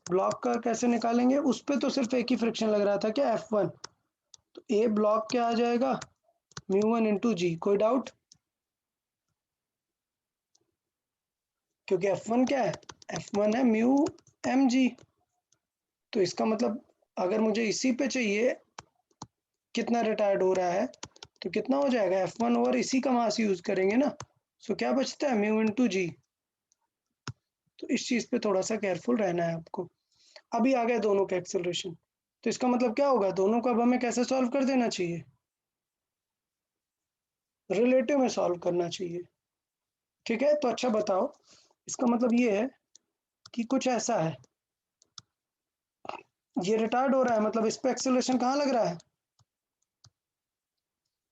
ब्लॉक का कैसे निकालेंगे, उस पे तो सिर्फ एक ही फ्रिक्शन लग रहा था क्या, F1। तो ए ब्लॉक क्या आ जाएगा, μ1 इंटू जी। कोई डाउट? क्योंकि F1 क्या है, F1 है μmg। तो इसका मतलब अगर मुझे इसी पे चाहिए कितना रिटायर्ड हो रहा है तो कितना हो जाएगा, F1 ओवर इसी का मास यूज करेंगे ना। सो क्या बचता है, म्यू इंटू जी। तो इस चीज पे थोड़ा सा केयरफुल रहना है आपको। अभी आ गया दोनों का एक्सेलरेशन, तो इसका मतलब क्या होगा, दोनों को अब हमें कैसे सॉल्व कर देना चाहिए, रिलेटिव में सॉल्व करना चाहिए। ठीक है, तो अच्छा बताओ, इसका मतलब ये है कि कुछ ऐसा है, ये रिटार्ड हो रहा है, मतलब इस पे एक्सेलरेशन कहाँ लग रहा है,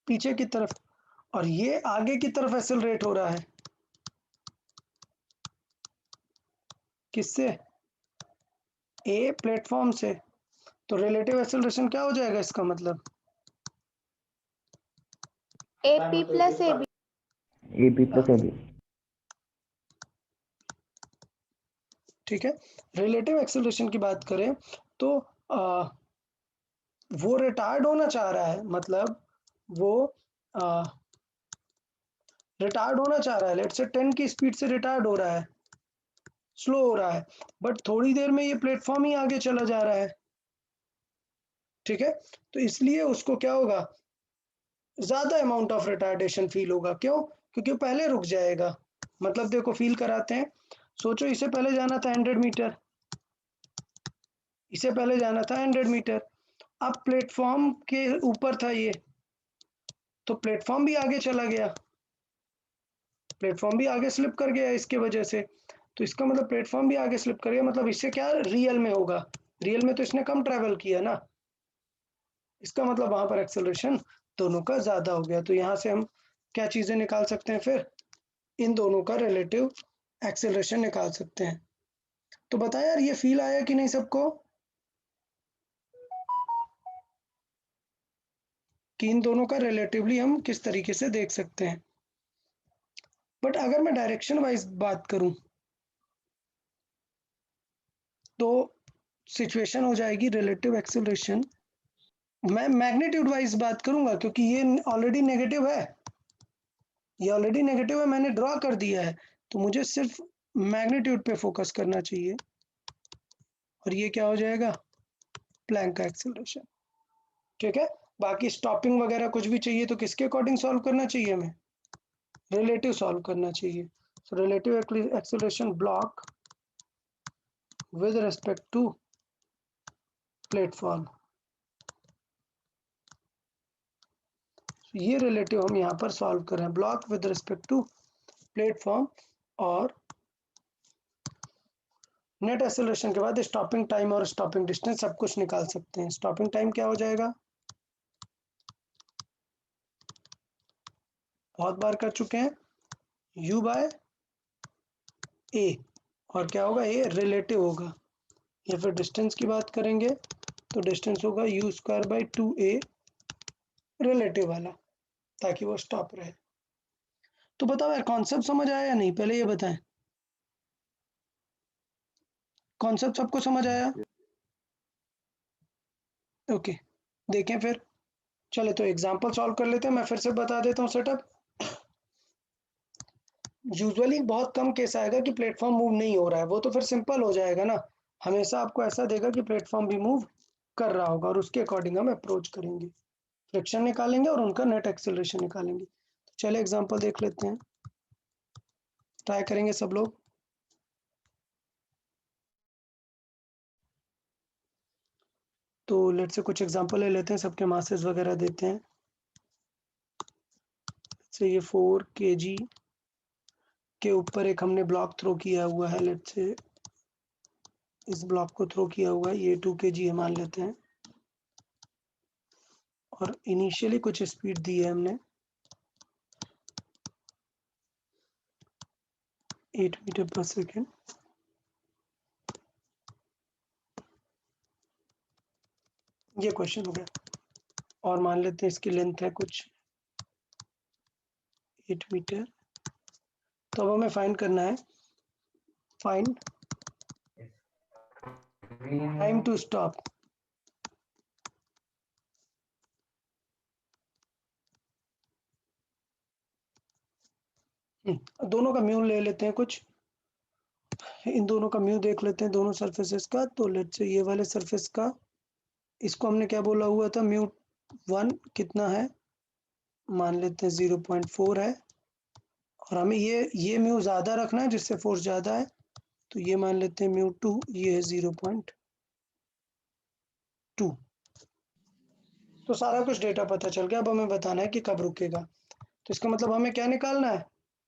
पीछे की तरफ, और ये आगे की तरफ एक्सेलरेट हो रहा है। किससे, ए प्लेटफॉर्म से। तो रिलेटिव एक्सेलरेशन क्या हो जाएगा इसका मतलब, AP plus AB. AP plus AB। ठीक है। रिलेटिव एक्सेलरेशन की बात करें तो वो रिटार्ड होना चाह रहा है, मतलब वो रिटार्ड होना चाह रहा है, लेट से 10 की स्पीड से रिटार्ड हो रहा है, स्लो हो रहा है, बट थोड़ी देर में ये प्लेटफॉर्म ही आगे चला जा रहा है। ठीक है, तो इसलिए उसको क्या होगा, ज्यादा अमाउंट ऑफ रिटार्डेशन फील होगा। क्यों, क्योंकि पहले रुक जाएगा। मतलब देखो फील कराते हैं, सोचो इसे पहले जाना था 100 मीटर, इसे पहले जाना था 100 मीटर, अब प्लेटफॉर्म के ऊपर था ये, तो प्लेटफॉर्म भी आगे चला गया, प्लेटफॉर्म भी आगे स्लिप कर गया इसके वजह से। तो इसका मतलब प्लेटफॉर्म भी आगे स्लिप कर गया, मतलब इससे क्या रियल में होगा, रियल में तो इसने कम ट्रेवल किया ना, इसका मतलब वहां पर एक्सेलरेशन दोनों का ज्यादा हो गया। तो यहाँ से हम क्या चीजें निकाल सकते हैं फिर, इन दोनों का रिलेटिव एक्सेलरेशन निकाल सकते हैं। तो बता यार ये फील आया कि नहीं सबको कि इन दोनों का रिलेटिवली हम किस तरीके से देख सकते हैं। बट अगर मैं डायरेक्शन वाइज बात करूं तो सिचुएशन हो जाएगी रिलेटिव एक्सेलरेशन। मैं मैग्नीट्यूड वाइज बात करूंगा क्योंकि ये ऑलरेडी नेगेटिव है, ये ऑलरेडी नेगेटिव है, मैंने ड्रॉ कर दिया है, तो मुझे सिर्फ मैग्नीट्यूड पे फोकस करना चाहिए। और ये क्या हो जाएगा, प्लैंक का एक्सेलरेशन। ठीक है, बाकी स्टॉपिंग वगैरह कुछ भी चाहिए तो किसके अकॉर्डिंग सॉल्व करना चाहिए, हमें रिलेटिव सॉल्व करना चाहिए। So relative acceleration block with respect to platform, ये रिलेटिव हम यहाँ पर सॉल्व कर रहे हैं, block with respect to platform. और नेट एक्सेलरेशन के बाद स्टॉपिंग टाइम और स्टॉपिंग डिस्टेंस सब कुछ निकाल सकते हैं। स्टॉपिंग टाइम क्या हो जाएगा, बहुत बार कर चुके हैं, u बाय a, और क्या होगा, a रिलेटिव होगा। या फिर डिस्टेंस की बात करेंगे तो डिस्टेंस होगा u square by 2a relative वाला, ताकि वो स्टॉप रहे। तो बताओ यार कॉन्सेप्ट समझ आया या नहीं, पहले ये बताएं, कॉन्सेप्ट सबको समझ आया? ओके, देखें फिर, चले तो एग्जांपल सॉल्व कर लेते हैं। मैं फिर से बता देता हूँ सेटअप। यूजुअली बहुत कम केस आएगा कि प्लेटफॉर्म मूव नहीं हो रहा है, वो तो फिर सिंपल हो जाएगा ना, हमेशा आपको ऐसा देगा कि प्लेटफॉर्म भी मूव कर रहा होगा और उसके अकॉर्डिंग हम अप्रोच करेंगे, फ्रिक्शन निकालेंगे और उनका नेट एक्सेलरेशन निकालेंगे। तो चले एग्जांपल देख लेते हैं, ट्राई करेंगे सब लोग। तो लेट से कुछ एग्जांपल ले लेते हैं, सबके मासेस वगैरह देते हैं। से ये 4 kg के ऊपर एक हमने ब्लॉक थ्रो किया हुआ है, लेट से इस ब्लॉक को थ्रो किया हुआ है, ये 2 kg मान लेते हैं, और इनिशियली कुछ स्पीड दी है हमने 8 मीटर पर सेकेंड। ये क्वेश्चन हो गया, और मान लेते हैं इसकी लेंथ है कुछ 8 मीटर। तो अब हमें फाइंड करना है, फाइंड टाइम टू स्टॉप। दोनों का म्यू ले लेते हैं कुछ, इन दोनों का म्यू देख लेते हैं दोनों सरफेसेस का। तो लेट्स से ये वाले सरफेस का, इसको हमने क्या बोला हुआ था, म्यू 1 कितना है, मान लेते हैं 0.4 है, और हमें ये म्यू ज़्यादा रखना है जिससे फोर्स ज़्यादा है, तो ये मान लेते हैं म्यू 2, ये है 0.2। तो सारा कुछ डेटा पता चल गया, अब हमें बताना है कि कब रुकेगा। तो इसका मतलब हमें क्या निकालना है,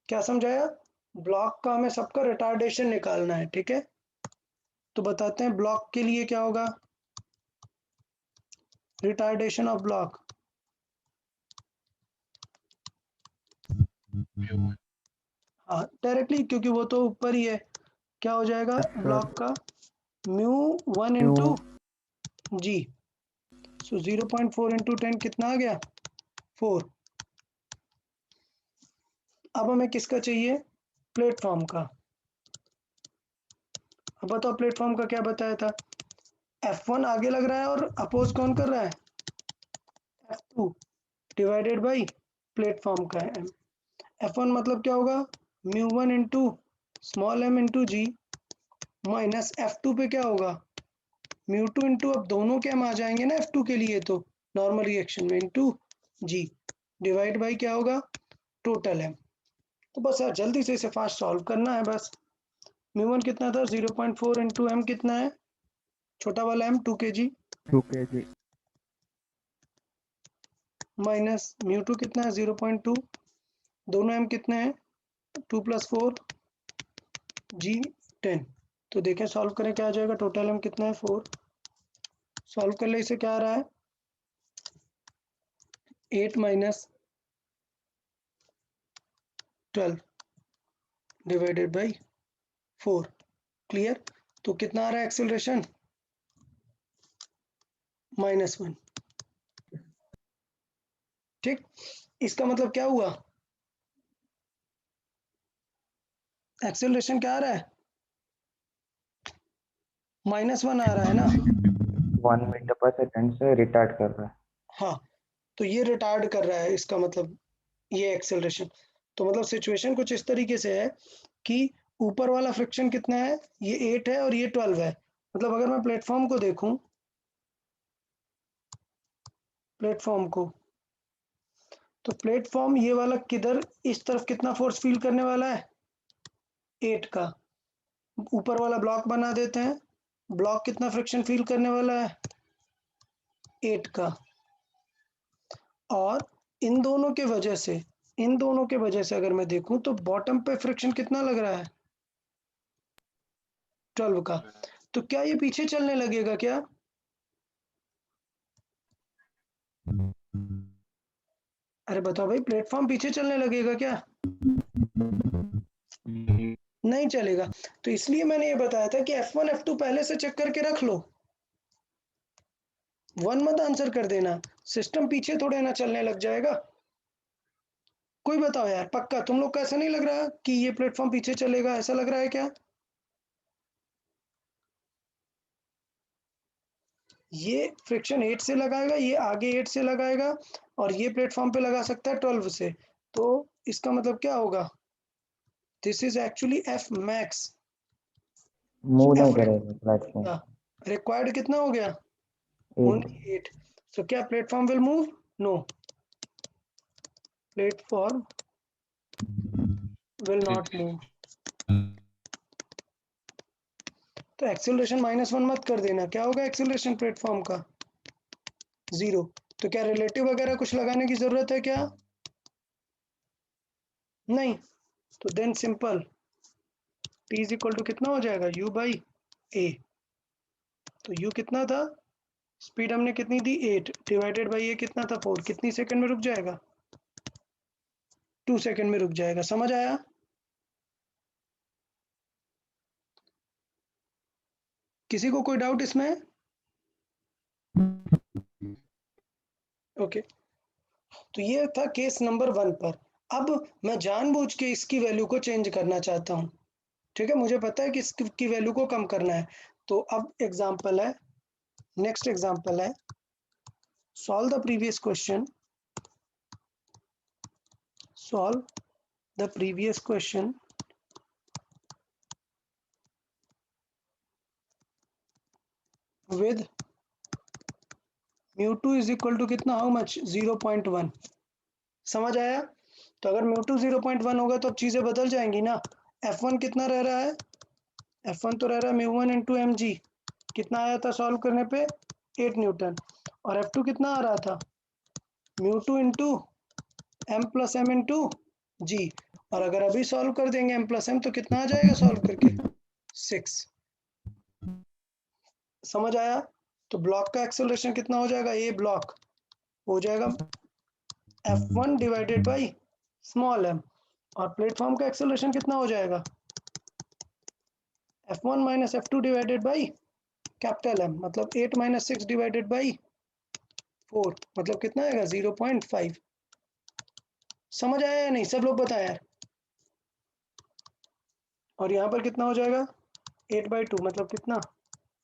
क्या समझाया, ब्लॉक का हमें सबका रिटार्डेशन निकालना है। ठीक है, तो बताते हैं ब्लॉक के लिए क्या होगा, रिटार्डेशन ऑफ ब्लॉक, हाँ डायरेक्टली, क्योंकि वो तो ऊपर ही है, क्या हो जाएगा ब्लॉक का म्यू 1 इंटू जी। सो 0.4 इंटू 10 कितना आ गया, 4। अब हमें किसका चाहिए, प्लेटफॉर्म का। अब बताओ प्लेटफॉर्म का क्या बताया था, F1 आगे लग रहा है और अपोज कौन कर रहा है, F2 डिवाइडेड बाई प्लेटफॉर्म का M। F1 मतलब क्या होगा, mu 1 into small m into G, minus F2 पे क्या होगा, म्यू 2 इंटू, अब दोनों के हम आ जाएंगे ना F2 के लिए, तो नॉर्मल रिएक्शन में इंटू जी, डिवाइड बाई क्या होगा, टोटल m। तो बस यार जल्दी से इसे फास्ट सॉल्व करना है बस। म्यू 1 कितना था, 0.4 इंटू m कितना है, छोटा वाला m 2 kg, 2 kg minus mu 2 कितना है 0.2, दोनों m कितने हैं 2 + 4 g 10। तो देखें सॉल्व करें क्या आ जाएगा, टोटल m कितना है 4, सॉल्व कर ले, इसे क्या आ रहा है 8 माइनस 12 डिवाइडेड बाई 4। क्लियर? तो कितना आ रहा है एक्सेलरेशन? -1। ठीक, इसका मतलब क्या हुआ? एक्सेलरेशन क्या आ रहा है? -1 आ रहा है ना? 1 मीटर पर सेकंड से रिटार्ड कर रहा है। हाँ, तो ये रिटार्ड कर रहा है, इसका मतलब ये एक्सेलरेशन। तो मतलब सिचुएशन कुछ इस तरीके से है कि ऊपर वाला फ्रिक्शन कितना है? ये 8 है और ये 12 है। मतलब अगर मैं प्लेटफॉर्म को देखूं, प्लेटफॉर्म को, तो प्लेटफॉर्म ये वाला किधर, इस तरफ कितना फोर्स फील करने वाला है? 8 का। ऊपर वाला ब्लॉक बना देते हैं, ब्लॉक कितना फ्रिक्शन फील करने वाला है? 8 का। और इन दोनों के वजह से अगर मैं देखूं तो बॉटम पे फ्रिक्शन कितना लग रहा है? 12 का। तो क्या ये पीछे चलने लगेगा क्या? अरे बताओ भाई, प्लेटफॉर्म पीछे चलने लगेगा क्या? नहीं चलेगा। तो इसलिए मैंने ये बताया था कि F1 F2 पहले से चेक करके रख लो, 1 मत आंसर कर देना, सिस्टम पीछे थोड़े ना चलने लग जाएगा। कोई बताओ यार, पक्का तुम लोग को ऐसा नहीं लग रहा कि ये प्लेटफॉर्म पीछे चलेगा? ऐसा लग रहा है क्या? ये फ्रिक्शन 8 से लगाएगा, ये आगे 8 से लगाएगा, और ये प्लेटफॉर्म पे लगा सकता है 12 से। तो इसका मतलब क्या होगा? This is actually F max. Move नहीं F करेगा प्लेटफॉर्म। रिक्वायर्ड कितना हो गया? 8। only 8। So क्या platform will move? No, platform will not move. तो एक्सेलरेशन -1 मत कर देना। क्या होगा एक्सेलरेशन प्लेटफॉर्म का? 0। तो क्या रिलेटिव वगैरह कुछ लगाने की जरूरत है क्या? नहीं। तो then simple, T is equal to कितना हो जाएगा? U by A। तो U कितना था? स्पीड हमने कितनी दी? 8 डिवाइडेड बाई ये कितना था? 4। कितनी सेकंड में रुक जाएगा? 2 सेकंड में रुक जाएगा। समझ आया? किसी को कोई डाउट इसमें? ओके, तो ये था केस नंबर 1 पर। अब मैं जानबूझ के इसकी वैल्यू को चेंज करना चाहता हूँ। ठीक है, मुझे पता है कि इसकी वैल्यू को कम करना है। तो अब एग्जांपल है, नेक्स्ट एग्जांपल है, solve the previous question, solve the previous question with μ2 is equal to कितना? How much? 0.1। समझ आया? तो अगर μ2 0.1 होगा तो अब चीजें बदल जाएंगी ना। F1 कितना रह रहा है? F1 तो रह रहा है μ1 इंटू mg। कितना आया था सॉल्व करने पे? 8 न्यूटन। और F2 कितना आ रहा था? μ2 into m plus m into G. और अगर अभी सॉल्व कर देंगे m प्लस m तो कितना आ जाएगा सॉल्व करके? 6। समझ आया? तो ब्लॉक का एक्सेलरेशन कितना हो जाएगा? ये ब्लॉक हो जाएगा F1 divided by small m। और प्लेटफॉर्म का एक्सेलरेशन कितना हो जाएगा? F1 minus F2 divided by capital M। मतलब 8 माइनस 6 डिवाइडेड बाई 4। मतलब कितना आएगा? 0.5। समझ आया या नहीं? सब लोग बताएं यार। और यहाँ पर कितना हो जाएगा? 8/2 मतलब कितना?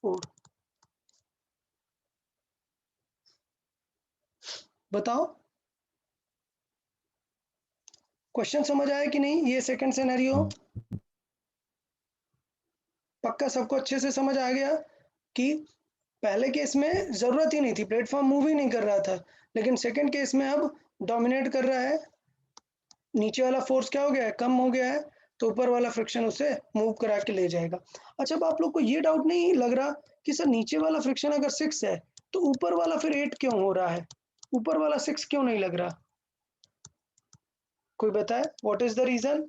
4। बताओ, क्वेश्चन समझ आया कि नहीं? ये सेकंड सिनेरियो पक्का सबको अच्छे से समझ आ गया कि पहले केस में जरूरत ही नहीं थी, प्लेटफॉर्म मूव ही नहीं कर रहा था, लेकिन सेकंड केस में अब डोमिनेट कर रहा है। नीचे वाला फोर्स क्या हो गया है? कम हो गया है, तो ऊपर वाला फ्रिक्शन उसे मूव करा के ले जाएगा। अच्छा, अब आप लोग को ये डाउट नहीं लग रहा कि सर नीचे वाला फ्रिक्शन अगर 6 है तो ऊपर वाला फिर 8 क्यों हो रहा है? ऊपर वाला 6 क्यों नहीं लग रहा? कोई बताए what is the reason?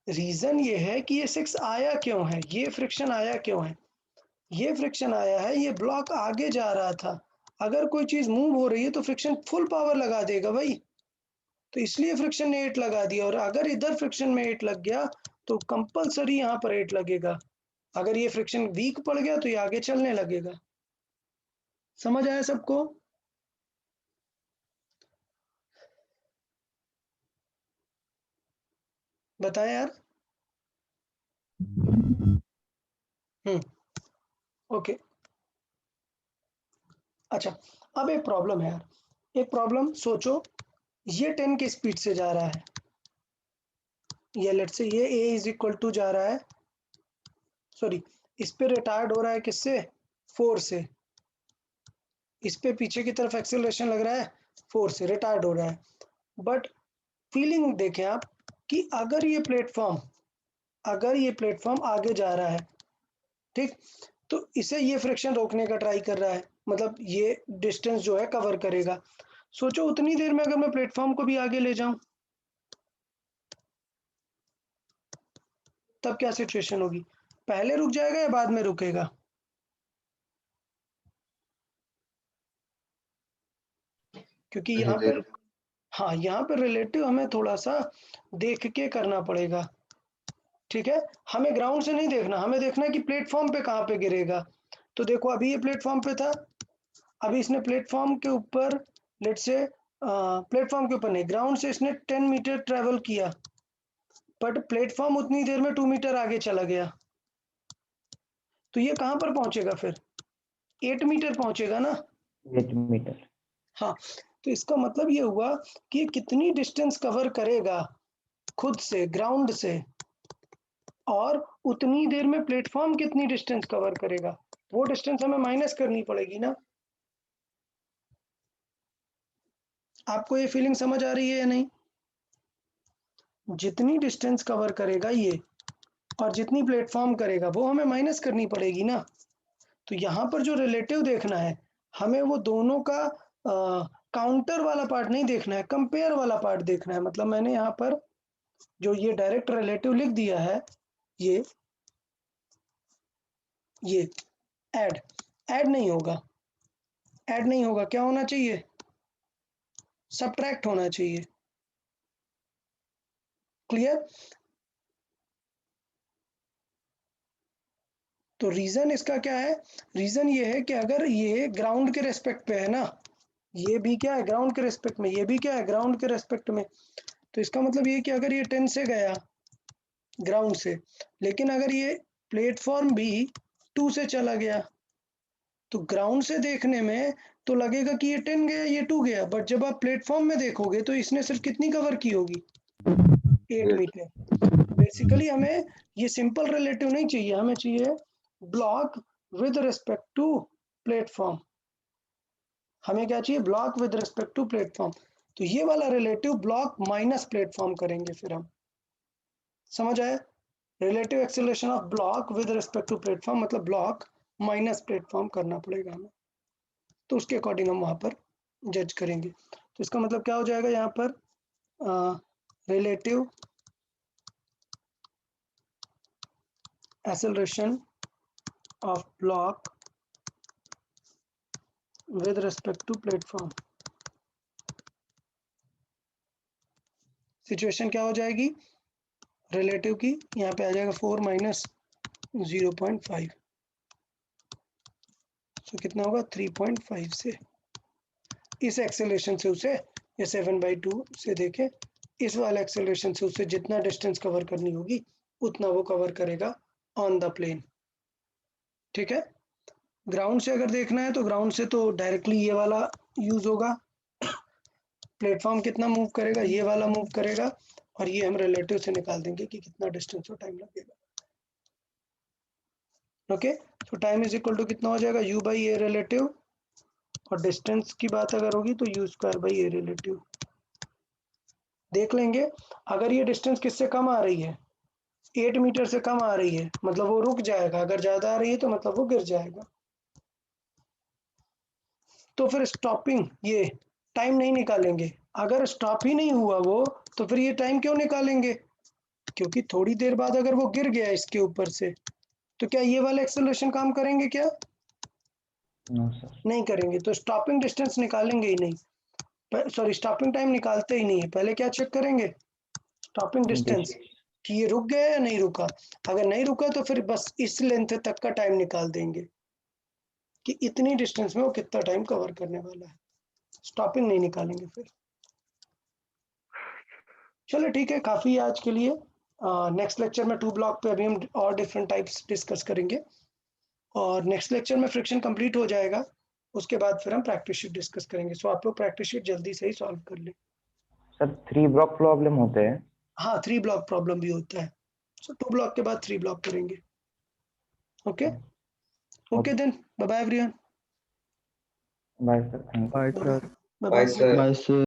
Reason ये है कि ये 6 आया क्यों है, ये फ्रिक्शन आया क्यों है? ये फ्रिक्शन आया है, ये ब्लॉक आगे जा रहा था, अगर कोई चीज मूव हो रही है तो फ्रिक्शन फुल पावर लगा देगा भाई, तो इसलिए फ्रिक्शन ने 8 लगा दिया। और अगर इधर फ्रिक्शन में 8 लग गया तो कंपलसरी यहाँ पर 8 लगेगा। अगर ये फ्रिक्शन वीक पड़ गया तो ये आगे चलने लगेगा। समझ आया सबको? बताया यार? ओके। अच्छा, अब एक प्रॉब्लम है यार, एक प्रॉब्लम सोचो, ये 10 की स्पीड से जा रहा है, ये लेट से ये a इज इक्वल टू जा रहा है, सॉरी इस पे रिटायर्ड हो रहा है किससे, 4 से, इस पे पीछे की तरफ एक्सेलरेशन लग रहा है 4 से, रिटायर्ड हो रहा है। बट फीलिंग देखें आप कि अगर ये प्लेटफॉर्म आगे जा रहा है, ठीक, तो इसे ये फ्रिक्शन रोकने का ट्राई कर रहा है, मतलब ये डिस्टेंस जो है कवर करेगा। सोचो उतनी देर में अगर मैं प्लेटफॉर्म को भी आगे ले जाऊं तब क्या सिचुएशन होगी, पहले रुक जाएगा या बाद में रुकेगा? क्योंकि यहाँ पर हाँ, यहाँ पर रिलेटिव हमें थोड़ा सा देख के करना पड़ेगा, ठीक है। हमें ग्राउंड से नहीं देखना, हमें देखना है कि प्लेटफॉर्म पे कहाँ पे गिरेगा। तो देखो अभी ये प्लेटफॉर्म पे था, अभी इसने प्लेटफॉर्म के ऊपर, लेट से प्लेटफॉर्म के ऊपर नहीं, ग्राउंड से इसने 10 मीटर ट्रेवल किया, बट प्लेटफॉर्म उतनी देर में 2 मीटर आगे चला गया, तो ये कहाँ पर पहुंचेगा फिर, 8 मीटर पहुंचेगा ना। 8 मीटर। हाँ, तो इसका मतलब ये हुआ कि ये कितनी डिस्टेंस कवर करेगा खुद से, ग्राउंड से, और उतनी देर में प्लेटफॉर्म कितनी डिस्टेंस कवर करेगा, वो डिस्टेंस हमें माइनस करनी पड़ेगी ना। आपको ये फीलिंग समझ आ रही है या नहीं? जितनी डिस्टेंस कवर करेगा ये और जितनी प्लेटफॉर्म करेगा वो हमें माइनस करनी पड़ेगी ना। तो यहाँ पर जो रिलेटिव देखना है हमें, वो दोनों का काउंटर वाला पार्ट नहीं देखना है, कंपेयर वाला पार्ट देखना है। मतलब मैंने यहाँ पर जो ये डायरेक्ट रिलेटिव लिख दिया है, ये ऐड नहीं होगा, ऐड नहीं होगा, क्या होना चाहिए, सबट्रैक्ट होना चाहिए। क्लियर? तो रीजन इसका क्या है, रीजन ये है कि अगर ये ग्राउंड के रेस्पेक्ट पे है ना, ये भी क्या है, ग्राउंड के रेस्पेक्ट में, ये भी क्या है, ग्राउंड के रेस्पेक्ट में, तो इसका मतलब ये कि अगर ये 10 से गया ग्राउंड से, लेकिन अगर ये प्लेटफॉर्म भी 2 से चला गया, तो ग्राउंड से देखने में तो लगेगा कि ये 10 गया, ये 2 गया, बट जब आप प्लेटफॉर्म में देखोगे तो इसने सिर्फ कितनी कवर की होगी, 8 मीटर। बेसिकली हमें ये सिंपल रिलेटिव नहीं चाहिए, हमें चाहिए block with respect to platform. हमें क्या चाहिए, block with respect to platform. तो ये वाला रिलेटिव ब्लॉक माइनस प्लेटफॉर्म करेंगे फिर हम, समझ आया? Relative acceleration of block with respect to platform मतलब ब्लॉक माइनस प्लेटफॉर्म करना पड़ेगा हमें, तो उसके अकॉर्डिंग हम वहां पर जज करेंगे। तो इसका मतलब क्या हो जाएगा यहाँ पर, relative acceleration of block with respect to platform। Situation क्या हो जाएगी रिलेटिव की, यहाँ पे आ जाएगा 4 माइनस 0.5, तो कितना होगा 3.5 से, इस एक्सेलरेशन से उसे, या 7/2 से देखे, इस वाले एक्सेलरेशन से उसे जितना डिस्टेंस कवर करनी होगी उतना वो कवर करेगा ऑन द प्लेन, ठीक है। ग्राउंड से अगर देखना है तो ग्राउंड से तो डायरेक्टली ये वाला यूज होगा, प्लेटफॉर्म कितना मूव करेगा, ये वाला मूव करेगा, और ये हम रिलेटिव से निकाल देंगे कि कितना डिस्टेंस और टाइम लगेगा। ओके, तो टाइम इज इक्वल टू कितना हो जाएगा, u बाई ए रिलेटिव, और डिस्टेंस की बात अगर होगी तो u square by a relative. देख लेंगे अगर ये डिस्टेंस किससे कम आ रही है, 8 मीटर से कम आ रही है, मतलब वो रुक जाएगा, अगर ज्यादा आ रही है तो मतलब वो गिर जाएगा। तो फिर स्टॉपिंग, ये टाइम नहीं निकालेंगे, अगर स्टॉप ही नहीं हुआ वो, तो फिर ये टाइम क्यों निकालेंगे, क्योंकि थोड़ी देर बाद अगर वो गिर गया इसके ऊपर से, तो क्या ये वाले एक्सेलरेशन काम करेंगे क्या, नो सर। नहीं करेंगे तो स्टॉपिंग डिस्टेंस निकालेंगे ही नहीं, सॉरी स्टॉपिंग टाइम निकालते ही नहीं है। पहले क्या चेक करेंगे? स्टॉपिंग डिस्टेंस, कि ये रुक गया या नहीं रुका। अगर नहीं रुका तो फिर बस इस लेंथ तक का टाइम निकाल देंगे कि इतनी डिस्टेंस में वो कितना टाइम कवर करने वाला है, स्टॉपिंग नहीं निकालेंगे फिर। चलो ठीक है, काफ़ी है आज के लिए। नेक्स्ट लेक्चर में 2 ब्लॉक पे अभी हम और डिफरेंट टाइप्स डिस्कस करेंगे, और नेक्स्ट लेक्चर में फ्रिक्शन कंप्लीट हो जाएगा, उसके बाद फिर हम प्रैक्टिस शीट डिस्कस करेंगे। सो आप लोग प्रैक्टिस शीट जल्दी से ही सॉल्व कर लें। सर 3 ब्लॉक प्रॉब्लम होते हैं? हाँ 3 ब्लॉक प्रॉब्लम भी होता है। सो 2 ब्लॉक के बाद 3 ब्लॉक करेंगे। Okay okay then, bye bye everyone. Bye sir, thank you. Bye sir. Bye bye. Bye sir.